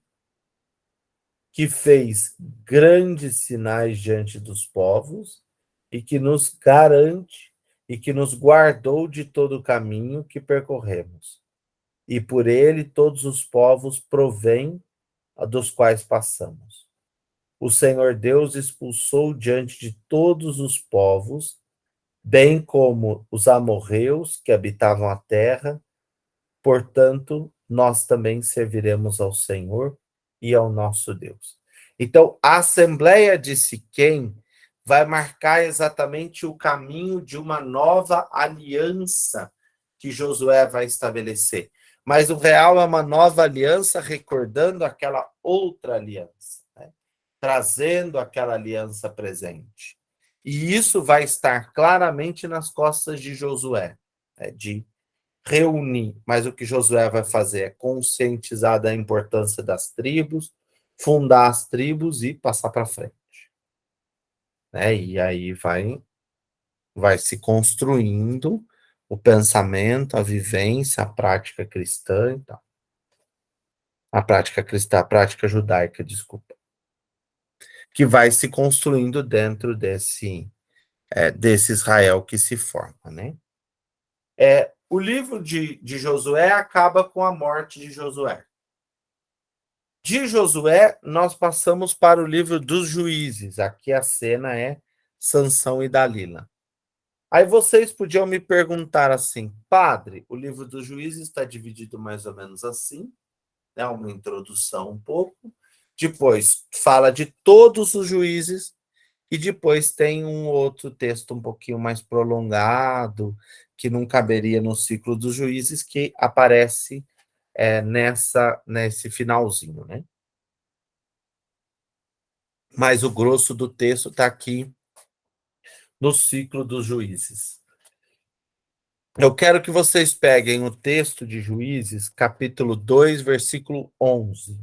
que fez grandes sinais diante dos povos e que nos garante e que nos guardou de todo o caminho que percorremos. E por ele todos os povos provêm dos quais passamos. O Senhor Deus expulsou diante de todos os povos, bem como os amorreus que habitavam a terra. Portanto, nós também serviremos ao Senhor e ao nosso Deus. Então, a Assembleia de Siquém vai marcar exatamente o caminho de uma nova aliança que Josué vai estabelecer. Mas o real é uma nova aliança recordando aquela outra aliança, né? Trazendo aquela aliança presente. E isso vai estar claramente nas costas de Josué, né? De reunir, mas o que Josué vai fazer é conscientizar da importância das tribos, fundar as tribos e passar para frente, né? E aí vai se construindo o pensamento, a vivência, a prática cristã e tal. A prática cristã, a prática judaica, desculpa, que vai se construindo dentro desse Israel que se forma, né? O livro de Josué acaba com a morte de Josué. De Josué, nós passamos para o livro dos Juízes. Aqui a cena é Sansão e Dalila. Aí vocês podiam me perguntar assim, padre, o livro dos Juízes está dividido mais ou menos assim, né? Uma introdução um pouco. Depois fala de todos os juízes e depois tem um outro texto um pouquinho mais prolongado, que não caberia no ciclo dos juízes, que aparece nesse finalzinho, né? Mas o grosso do texto está aqui no ciclo dos juízes. Eu quero que vocês peguem o texto de Juízes, capítulo 2, versículo 11.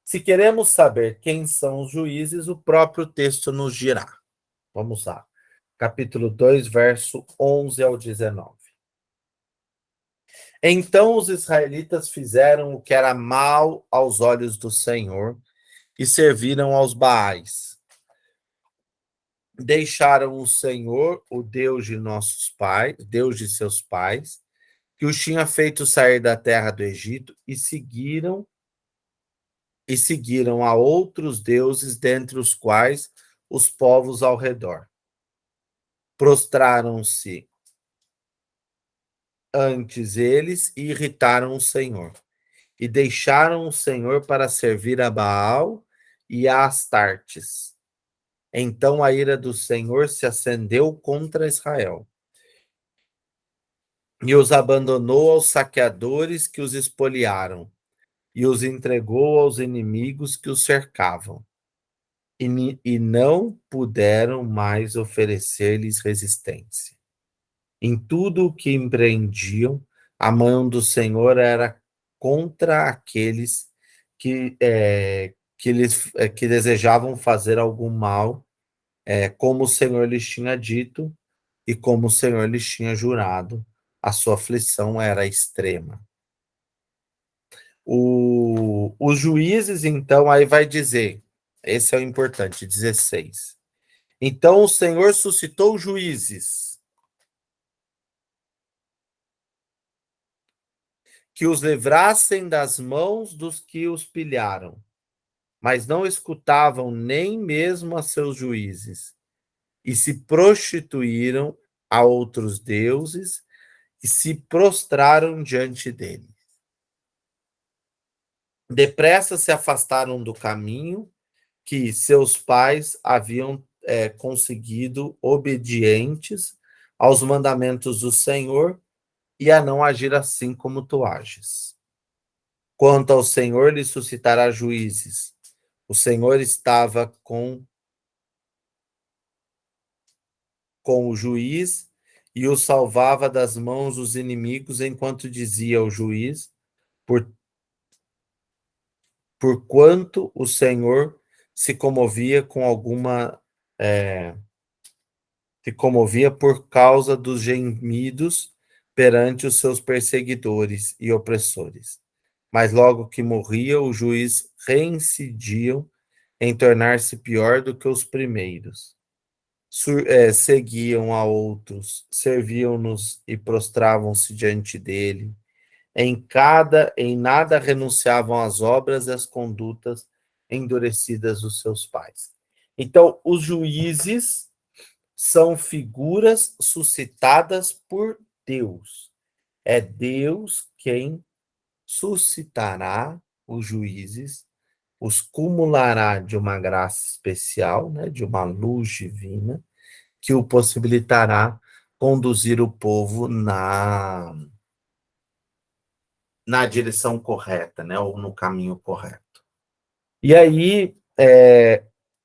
Se queremos saber quem são os juízes, o próprio texto nos dirá. Vamos lá. Capítulo 2, verso 11 ao 19. Então os israelitas fizeram o que era mal aos olhos do Senhor e serviram aos Baais. Deixaram o Senhor, o Deus de nossos pais, Deus de seus pais, que os tinha feito sair da terra do Egito, e seguiram a outros deuses, dentre os quais os povos ao redor. Prostraram-se antes eles e irritaram o Senhor, e deixaram o Senhor para servir a Baal e a Astartes. Então a ira do Senhor se acendeu contra Israel e os abandonou aos saqueadores que os espoliaram, e os entregou aos inimigos que os cercavam, e não puderam mais oferecer-lhes resistência. Em tudo o que empreendiam, a mão do Senhor era contra aqueles que desejavam fazer algum mal, como o Senhor lhes tinha dito e como o Senhor lhes tinha jurado. A sua aflição era extrema. Os juízes, então, aí vai dizer, esse é o importante, 16. Então o Senhor suscitou juízes que os livrassem das mãos dos que os pilharam, mas não escutavam nem mesmo a seus juízes, e se prostituíram a outros deuses e se prostraram diante dele. Depressa se afastaram do caminho que seus pais haviam conseguido, obedientes aos mandamentos do Senhor, e a não agir assim como tu ages. Quanto ao Senhor, lhe suscitará juízes. O Senhor estava com o juiz e o salvava das mãos dos inimigos, enquanto dizia ao juiz, porquanto o Senhor se comovia com alguma se comovia por causa dos gemidos perante os seus perseguidores e opressores. Mas logo que morria, o juiz reincidiam em tornar-se pior do que os primeiros. Seguiam a outros, serviam-nos e prostravam-se diante dele. Em nada renunciavam às obras e às condutas endurecidas dos seus pais. Então, os juízes são figuras suscitadas por Deus. É Deus quem suscitará os juízes, os cumulará de uma graça especial, né, de uma luz divina, que o possibilitará conduzir o povo na direção correta, né, ou no caminho correto. E aí,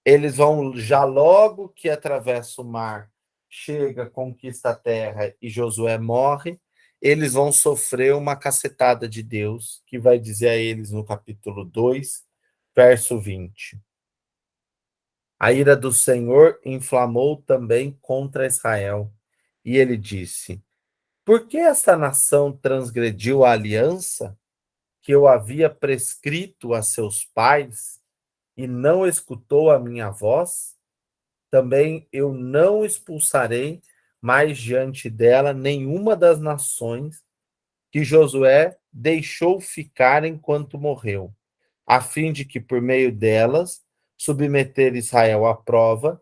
eles vão, já logo que atravessa o mar, chega, conquista a terra e Josué morre, eles vão sofrer uma cacetada de Deus, que vai dizer a eles no capítulo 2, verso 20. A ira do Senhor inflamou também contra Israel, e ele disse: por que esta nação transgrediu a aliança que eu havia prescrito a seus pais e não escutou a minha voz? Também eu não expulsarei mais diante dela nenhuma das nações que Josué deixou ficar enquanto morreu, a fim de que por meio delas submeter Israel à prova,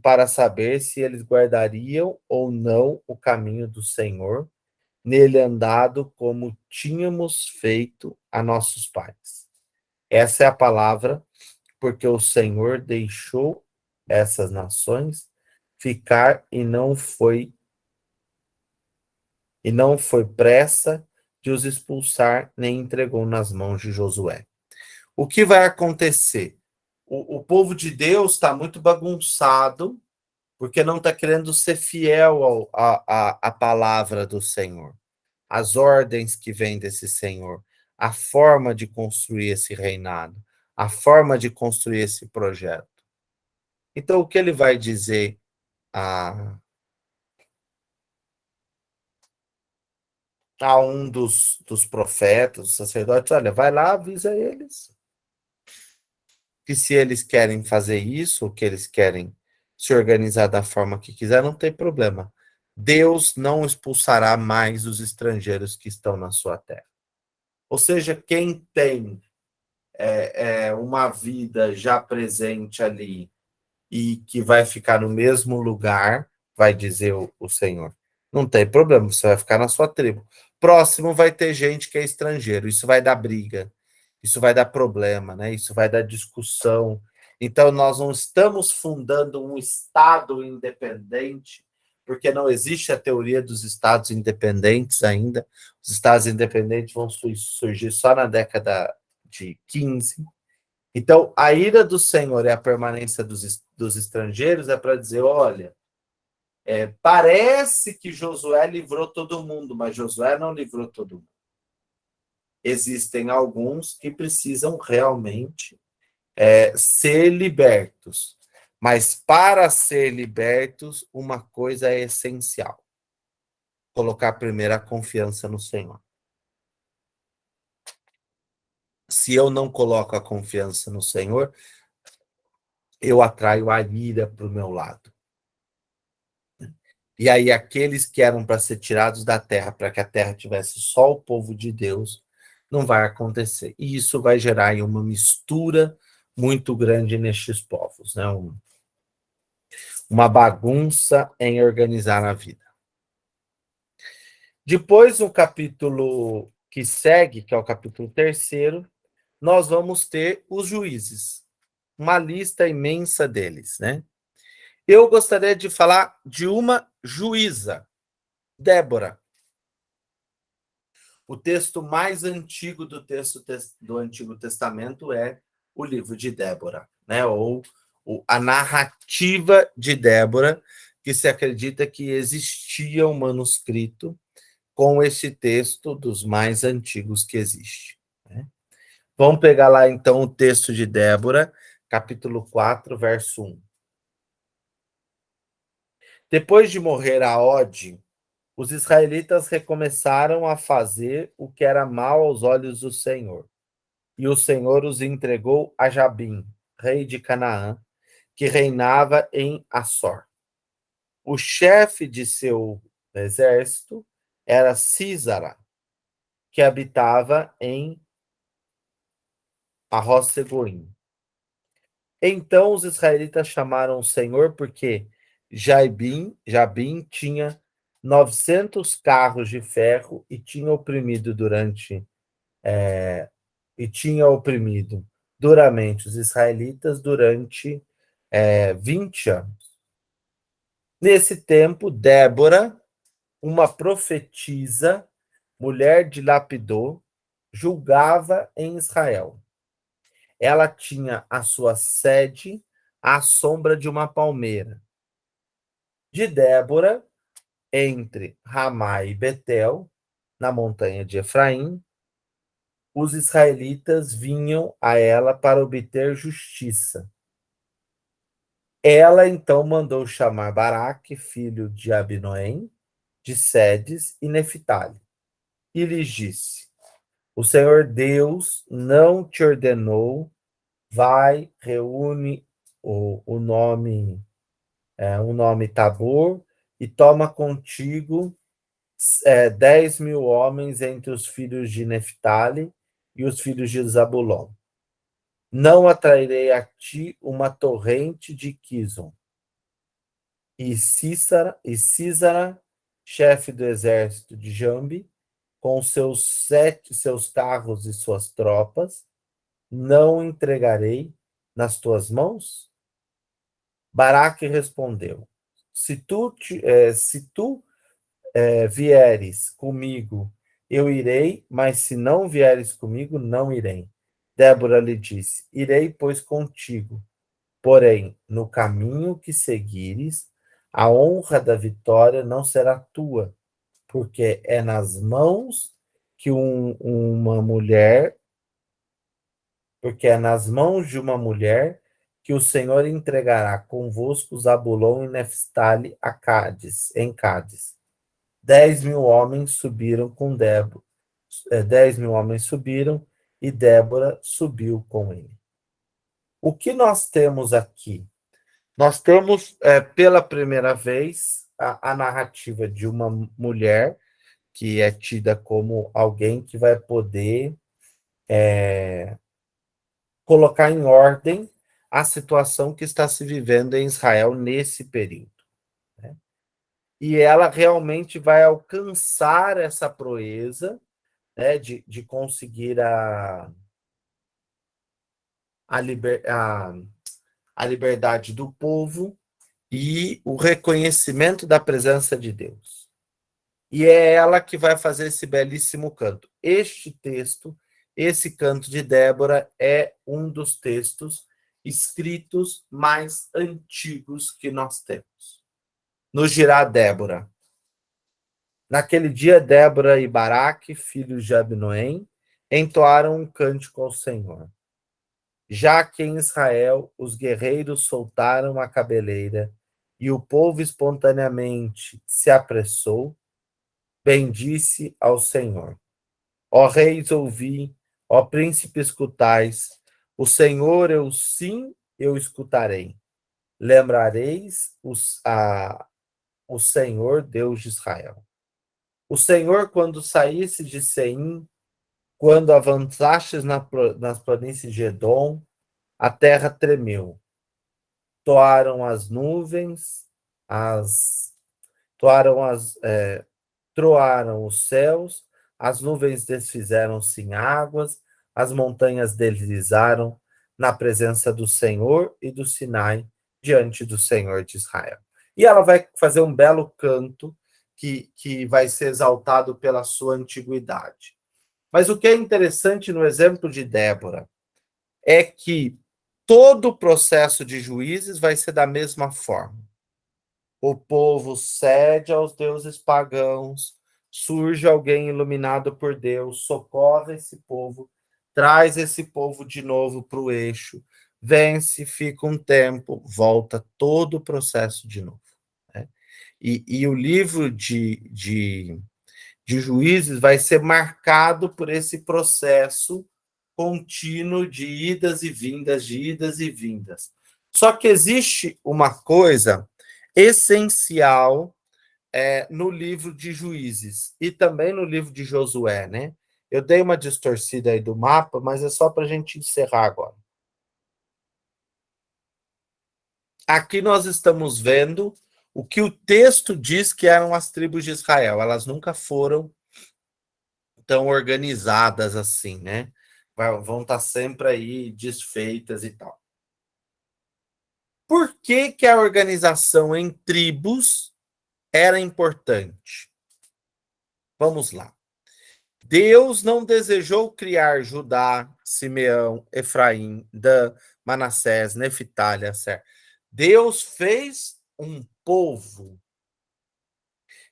para saber se eles guardariam ou não o caminho do Senhor, nele andado como tínhamos feito a nossos pais. Essa é a palavra, porque o Senhor deixou essas nações ficar e não foi pressa de os expulsar, nem entregou nas mãos de Josué. O que vai acontecer? O povo de Deus está muito bagunçado, porque não está querendo ser fiel à palavra do Senhor, as ordens que vêm desse Senhor, a forma de construir esse reinado, a forma de construir esse projeto. Então, o que ele vai dizer a um dos profetas, dos sacerdotes? Olha, vai lá, avisa eles que se eles querem fazer isso, ou que eles querem se organizar da forma que quiser, não tem problema. Deus não expulsará mais os estrangeiros que estão na sua terra. Ou seja, quem tem uma vida já presente ali e que vai ficar no mesmo lugar, vai dizer o Senhor, não tem problema, você vai ficar na sua tribo. Próximo vai ter gente que é estrangeiro, isso vai dar briga, isso vai dar problema, né? Isso vai dar discussão. Então, nós não estamos fundando um Estado independente, porque não existe a teoria dos Estados independentes ainda. Os Estados independentes vão surgir só na década de 15. Então, a ira do Senhor e a permanência dos estrangeiros é para dizer, olha, parece que Josué livrou todo mundo, mas Josué não livrou todo mundo. Existem alguns que precisam realmente ser libertos. Mas para ser libertos, uma coisa é essencial: colocar primeiro a confiança no Senhor. Se eu não coloco a confiança no Senhor, eu atraio a ira para o meu lado. E aí aqueles que eram para ser tirados da terra, para que a terra tivesse só o povo de Deus, não vai acontecer. E isso vai gerar aí uma mistura muito grande nestes povos, né? Uma bagunça em organizar a vida. Depois, no capítulo que segue, que é o capítulo 3º, nós vamos ter os juízes, uma lista imensa deles, né? Eu gostaria de falar de uma juíza, Débora. O texto mais antigo do Antigo Testamento é o livro de Débora, né? Ou a narrativa de Débora, que se acredita que existia um manuscrito com esse texto dos mais antigos que existe, né? Vamos pegar lá então o texto de Débora, capítulo 4, verso 1. Depois de morrer Aode, os israelitas recomeçaram a fazer o que era mal aos olhos do Senhor. E o Senhor os entregou a Jabim, rei de Canaã, que reinava em Assor. O chefe de seu exército era Sísara, que habitava em Arroz-Segoim. Então os israelitas chamaram o Senhor porque Jabim tinha 900 carros de ferro e tinha oprimido duramente os israelitas durante 20 anos. Nesse tempo, Débora, uma profetisa, mulher de Lapidô, julgava em Israel. Ela tinha a sua sede à sombra de uma palmeira. De Débora, entre Ramá e Betel, na montanha de Efraim, os israelitas vinham a ela para obter justiça. Ela então mandou chamar Baraque, filho de Abinoém, de Sedes e Neftali, e lhes disse: O Senhor Deus não te ordenou, vai, reúne o nome Tabor e toma contigo 10.000 homens entre os filhos de Neftali e os filhos de Zabulon. Não atrairei a ti uma torrente de Quizon. E Sísara, chefe do exército de Jambi, com seus carros e suas tropas, não entregarei nas tuas mãos? Baraque respondeu: Se tu vieres comigo, eu irei, mas se não vieres comigo, não irei. Débora lhe disse: Irei, pois, contigo. Porém, no caminho que seguires, a honra da vitória não será tua, porque é nas mãos que uma mulher, porque é nas mãos de uma mulher que o Senhor entregará convosco Zabulon e Neftali em Cádiz. 10.000 homens subiram com Débora. 10.000 homens subiram e Débora subiu com ele. O que nós temos aqui? Nós temos, pela primeira vez, a narrativa de uma mulher que é tida como alguém que vai poder colocar em ordem a situação que está se vivendo em Israel nesse período, né? E ela realmente vai alcançar essa proeza, né, de conseguir a liberdade do povo e o reconhecimento da presença de Deus. E é ela que vai fazer esse belíssimo canto. Este texto, esse canto de Débora, é um dos textos escritos mais antigos que nós temos. Nos dirá Débora: Naquele dia, Débora e Baraque, filhos de Abinoém, entoaram um cântico ao Senhor. Já que em Israel os guerreiros soltaram a cabeleira e o povo espontaneamente se apressou, bendisse ao Senhor. Ó reis, ouvi, ó príncipes, escutais, o Senhor, eu escutarei. Lembrareis o Senhor, Deus de Israel. O Senhor, quando saísse de Seim, quando avançastes nas planícies de Edom, a terra tremeu. Toaram as nuvens, toaram troaram os céus, as nuvens desfizeram-se em águas, as montanhas deslizaram na presença do Senhor e do Sinai diante do Senhor de Israel. E ela vai fazer um belo canto que vai ser exaltado pela sua antiguidade. Mas o que é interessante no exemplo de Débora é que todo o processo de juízes vai ser da mesma forma. O povo cede aos deuses pagãos, surge alguém iluminado por Deus, socorre esse povo, traz esse povo de novo para o eixo, vence, fica um tempo, volta todo o processo de novo. Né? E o livro de Juízes vai ser marcado por esse processo contínuo de idas e vindas, de idas e vindas. Só que existe uma coisa essencial no livro de Juízes e também no livro de Josué, né? Eu dei uma distorcida aí do mapa, mas é só para a gente encerrar agora. Aqui nós estamos vendo o que o texto diz que eram as tribos de Israel. Elas nunca foram tão organizadas assim, né? Vão estar sempre aí desfeitas e tal. Por que que a organização em tribos era importante? Vamos lá. Deus não desejou criar Judá, Simeão, Efraim, Dan, Manassés, Neftalí, Aser. Deus fez um povo.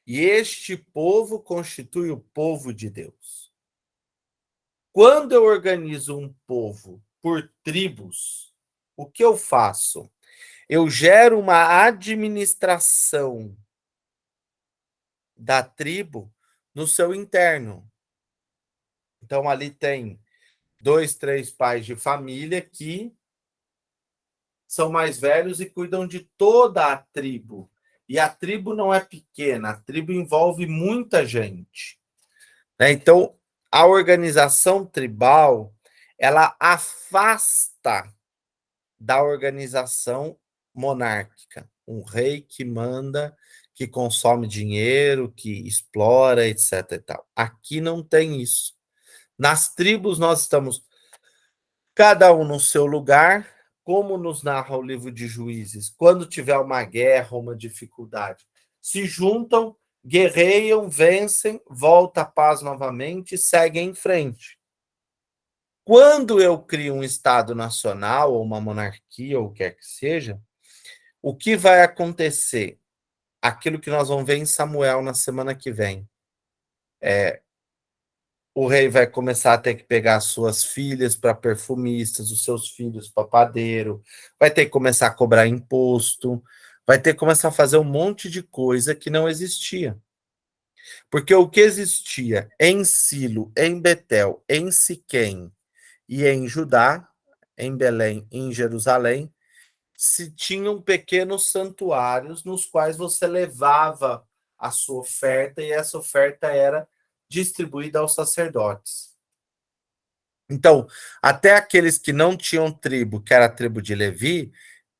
E este povo constitui o povo de Deus. Quando eu organizo um povo por tribos, o que eu faço? Eu gero uma administração da tribo no seu interno. Então, ali tem 2, 3 pais de família que são mais velhos e cuidam de toda a tribo. E a tribo não é pequena, a tribo envolve muita gente. Né? Então, a organização tribal, ela afasta da organização monárquica. Um rei que manda, que consome dinheiro, que explora, etc. E tal. Aqui não tem isso. Nas tribos nós estamos cada um no seu lugar, como nos narra o livro de Juízes. Quando tiver uma guerra, uma dificuldade, se juntam, guerreiam, vencem, volta a paz novamente e seguem em frente. Quando eu crio um Estado nacional, ou uma monarquia, ou o que quer que seja, o que vai acontecer? Aquilo que nós vamos ver em Samuel na semana que vem. O rei vai começar a ter que pegar as suas filhas para perfumistas, os seus filhos para padeiro, vai ter que começar a cobrar imposto, vai ter que começar a fazer um monte de coisa que não existia. Porque o que existia em Silo, em Betel, em Siquém e em Judá, em Belém e em Jerusalém, se tinham pequenos santuários nos quais você levava a sua oferta e essa oferta era distribuída aos sacerdotes. Então, até aqueles que não tinham tribo, que era a tribo de Levi,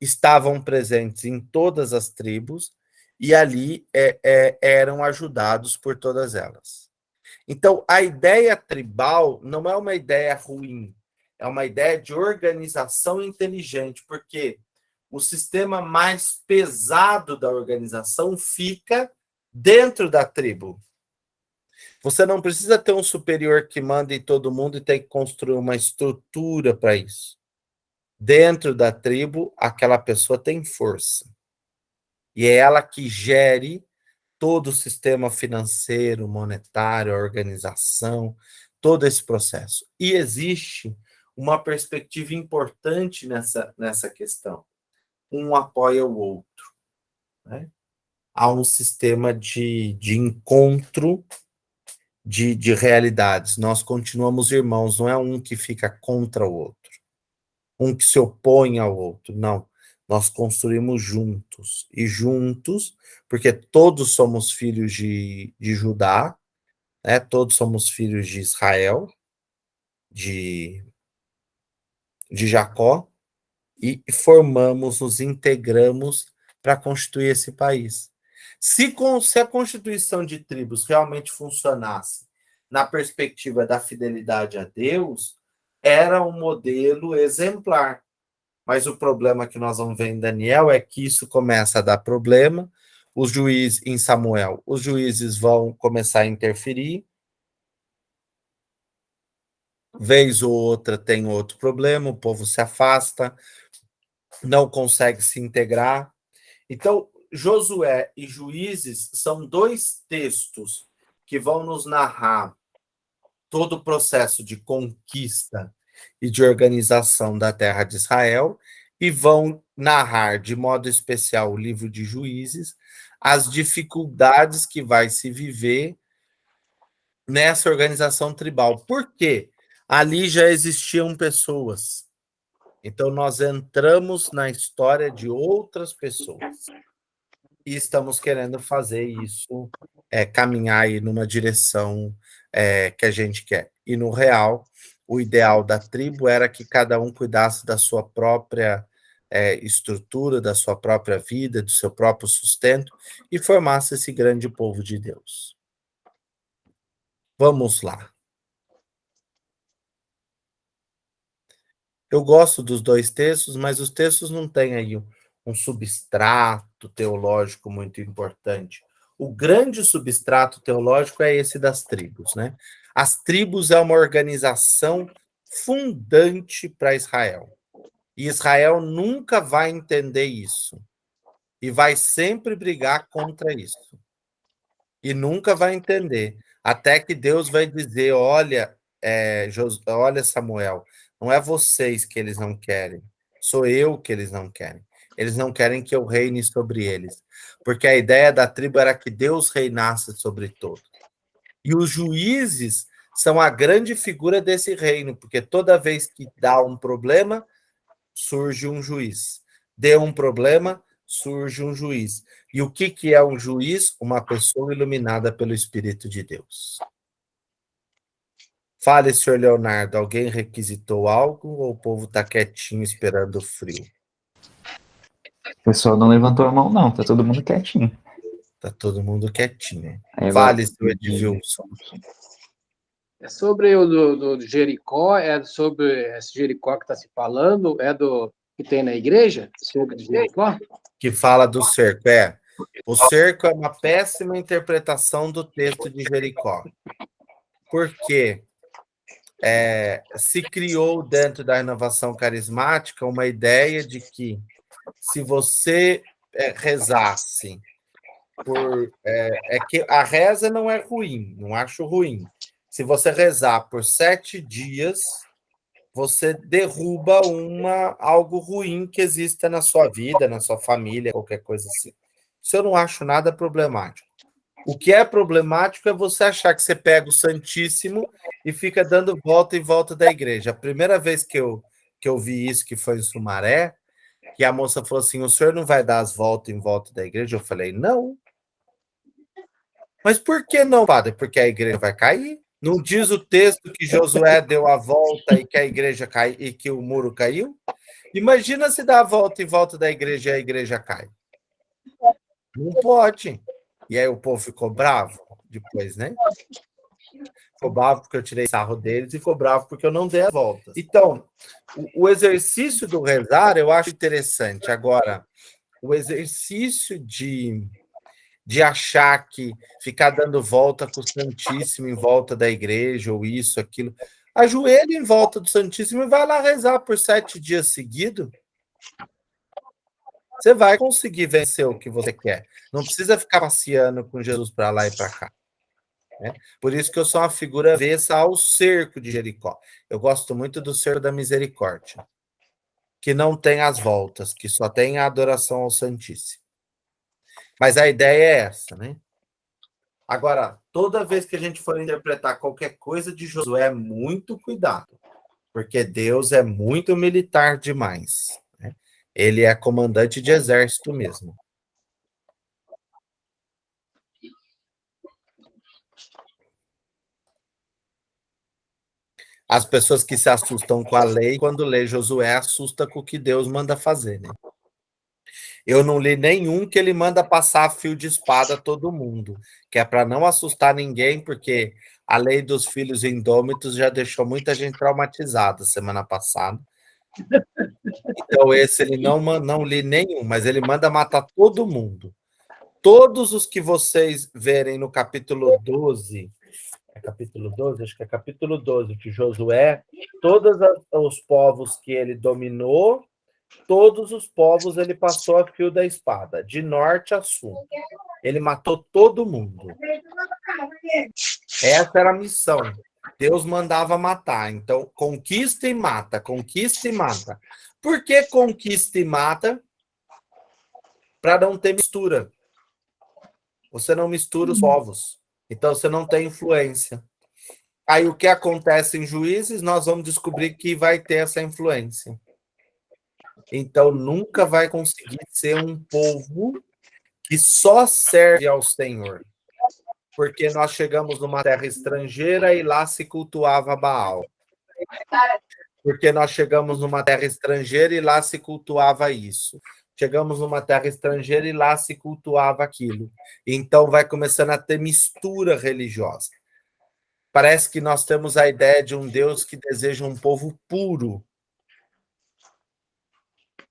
estavam presentes em todas as tribos e ali eram ajudados por todas elas. Então, a ideia tribal não é uma ideia ruim, é uma ideia de organização inteligente, porque o sistema mais pesado da organização fica dentro da tribo. Você não precisa ter um superior que manda em todo mundo e tem que construir uma estrutura para isso. Dentro da tribo, aquela pessoa tem força. E é ela que gere todo o sistema financeiro, monetário, a organização, todo esse processo. E existe uma perspectiva importante nessa questão. Um apoia o outro. Né? Há um sistema de encontro de realidades. Nós continuamos irmãos, não é um que fica contra o outro, um que se opõe ao outro, não. Nós construímos juntos. E juntos, porque todos somos filhos de Judá, né? Todos somos filhos de Israel, de Jacó, e formamos, nos integramos para constituir esse país. Se a constituição de tribos realmente funcionasse na perspectiva da fidelidade a Deus, era um modelo exemplar. Mas o problema que nós vamos ver em Daniel é que isso começa a dar problema. Os juízes, em Samuel, os juízes vão começar a interferir. Vez ou outra tem outro problema, o povo se afasta, não consegue se integrar. Então, Josué e Juízes são dois textos que vão nos narrar todo o processo de conquista e de organização da terra de Israel e vão narrar, de modo especial, o livro de Juízes, as dificuldades que vai se viver nessa organização tribal. Por quê? Ali já existiam pessoas. Então, nós entramos na história de outras pessoas. E estamos querendo fazer isso, caminhar aí numa direção que a gente quer. E, no real, o ideal da tribo era que cada um cuidasse da sua própria estrutura, da sua própria vida, do seu próprio sustento, e formasse esse grande povo de Deus. Vamos lá. Eu gosto dos dois textos, mas os textos não têm aí um substrato teológico muito importante. O grande substrato teológico é esse das tribos, né? As tribos é uma organização fundante para Israel. E Israel nunca vai entender isso. E vai sempre brigar contra isso. E nunca vai entender. Até que Deus vai dizer, olha, olha, Samuel, não é vocês que eles não querem, sou eu que eles não querem. Eles não querem que eu reine sobre eles. Porque a ideia da tribo era que Deus reinasse sobre todos. E os juízes são a grande figura desse reino, porque toda vez que dá um problema, surge um juiz. Deu um problema, surge um juiz. E o que é um juiz? Uma pessoa iluminada pelo Espírito de Deus. Fale, senhor Leonardo, alguém requisitou algo ou o povo está quietinho esperando o frio? O pessoal não levantou a mão, não. Tá todo mundo quietinho. Está todo mundo quietinho. Aí Fale, senhor Edilson. É sobre o do Jericó, é sobre esse Jericó que está se falando, é do que tem na igreja, sobre Jericó? Que fala do cerco, O cerco é uma péssima interpretação do texto de Jericó. Por quê? Se criou dentro da renovação carismática uma ideia de que se você rezasse que a reza não é ruim, não acho ruim. Se você rezar por 7 dias, você derruba algo ruim que exista na sua vida, na sua família, qualquer coisa assim. Isso eu não acho nada problemático. O que é problemático é você achar que você pega o Santíssimo e fica dando volta em volta da igreja. A primeira vez que eu vi isso, que foi em Sumaré, que a moça falou assim, o senhor não vai dar as voltas em volta da igreja? Eu falei, não. Mas por que não, padre? Porque a igreja vai cair. Não diz o texto que Josué deu a volta e que a igreja caiu e que o muro caiu? Imagina se dá a volta em volta da igreja e a igreja cai. Não pode. E aí o povo ficou bravo depois, né? Ficou bravo porque eu tirei sarro deles e ficou bravo porque eu não dei a volta. Então, o exercício do rezar eu acho interessante. Agora, o exercício de achar que ficar dando volta com o Santíssimo em volta da igreja, ou isso, aquilo. Ajoelha em volta do Santíssimo e vai lá rezar por 7 dias seguidos. Você vai conseguir vencer o que você quer. Não precisa ficar passeando com Jesus para lá e para cá. Né? Por isso que eu sou uma figura avessa ao cerco de Jericó. Eu gosto muito do cerco da misericórdia, que não tem as voltas, que só tem a adoração ao Santíssimo. Mas a ideia é essa, né? Agora, toda vez que a gente for interpretar qualquer coisa de Josué, muito cuidado, porque Deus é muito militar demais. Né? Ele é comandante de exército mesmo. As pessoas que se assustam com a lei, quando lê Josué, assusta com o que Deus manda fazer, né? Eu não li nenhum que ele manda passar fio de espada a todo mundo, que é para não assustar ninguém, porque a lei dos filhos indômitos já deixou muita gente traumatizada semana passada. Então, esse ele não li nenhum, mas ele manda matar todo mundo. Todos os que vocês verem no capítulo 12, é capítulo 12? Acho que é capítulo 12 de Josué, todos os povos que ele dominou, todos os povos ele passou a fio da espada, de norte a sul. Ele matou todo mundo. Essa era a missão. Deus mandava matar. Então, conquista e mata, conquista e mata. Por que conquista e mata? Para não ter mistura. Você não mistura os povos. Então, você não tem influência. Aí, o que acontece em Juízes, nós vamos descobrir que vai ter essa influência. Então, nunca vai conseguir ser um povo que só serve ao Senhor. Porque nós chegamos numa terra estrangeira e lá se cultuava Baal. Porque nós chegamos numa terra estrangeira e lá se cultuava isso. Chegamos numa terra estrangeira e lá se cultuava aquilo. Então vai começando a ter mistura religiosa. Parece que nós temos a ideia de um Deus que deseja um povo puro.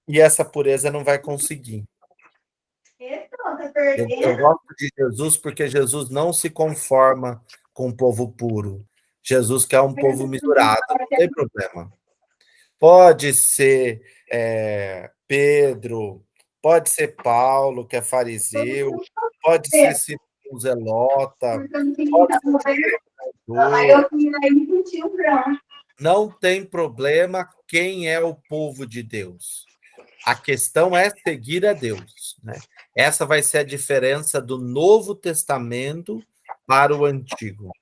E essa pureza não vai conseguir. Eu gosto de Jesus porque Jesus não se conforma com o povo puro. Jesus quer um povo misturado, não tem problema. Pode ser Pedro, pode ser Paulo, que é fariseu, pode ser Simão Zelota, pode ser não tem problema quem é o povo de Deus. A questão é seguir a Deus, né? Essa vai ser a diferença do Novo Testamento para o Antigo.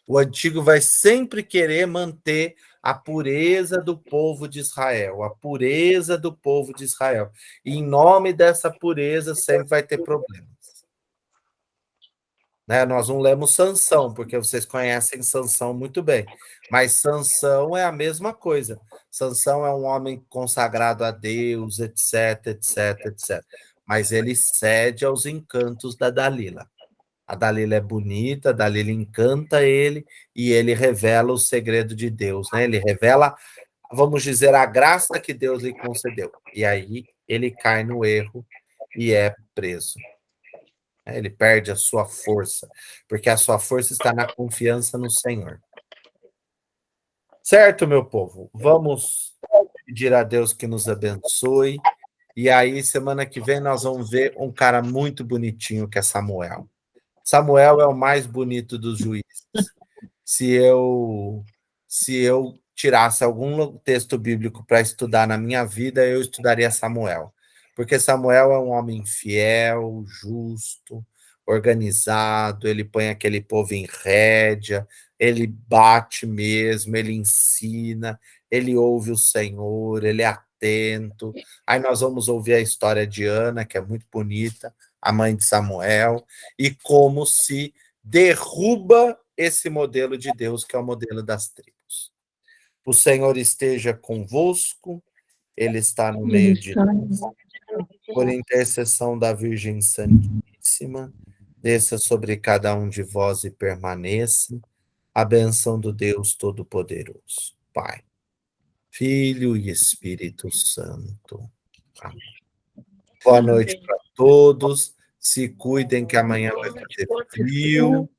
O Antigo vai sempre querer manter a pureza do povo de Israel, a pureza do povo de Israel. E em nome dessa pureza sempre vai ter problemas. Né? Nós não lemos Sansão, porque vocês conhecem Sansão muito bem. Mas Sansão é a mesma coisa. Sansão é um homem consagrado a Deus, etc, etc, etc. Mas ele cede aos encantos da Dalila. A Dalila é bonita, a Dalila encanta ele e ele revela o segredo de Deus, né? Ele revela, vamos dizer, a graça que Deus lhe concedeu. E aí ele cai no erro e é preso. Ele perde a sua força, porque a sua força está na confiança no Senhor. Certo, meu povo? Vamos pedir a Deus que nos abençoe. E aí, semana que vem, nós vamos ver um cara muito bonitinho que é Samuel. Samuel é o mais bonito dos juízes. Se eu tirasse algum texto bíblico para estudar na minha vida, eu estudaria Samuel. Porque Samuel é um homem fiel, justo, organizado, ele põe aquele povo em rédea, ele bate mesmo, ele ensina, ele ouve o Senhor, ele é atento. Aí nós vamos ouvir a história de Ana, que é muito bonita, a mãe de Samuel, e como se derruba esse modelo de Deus, que é o modelo das tribos. O Senhor esteja convosco, Ele está no meio de nós. Por intercessão da Virgem Santíssima, desça sobre cada um de vós e permaneça a bênção do Deus Todo-Poderoso, Pai, Filho e Espírito Santo. Amém. Boa noite para todos. Se cuidem que amanhã vai fazer frio.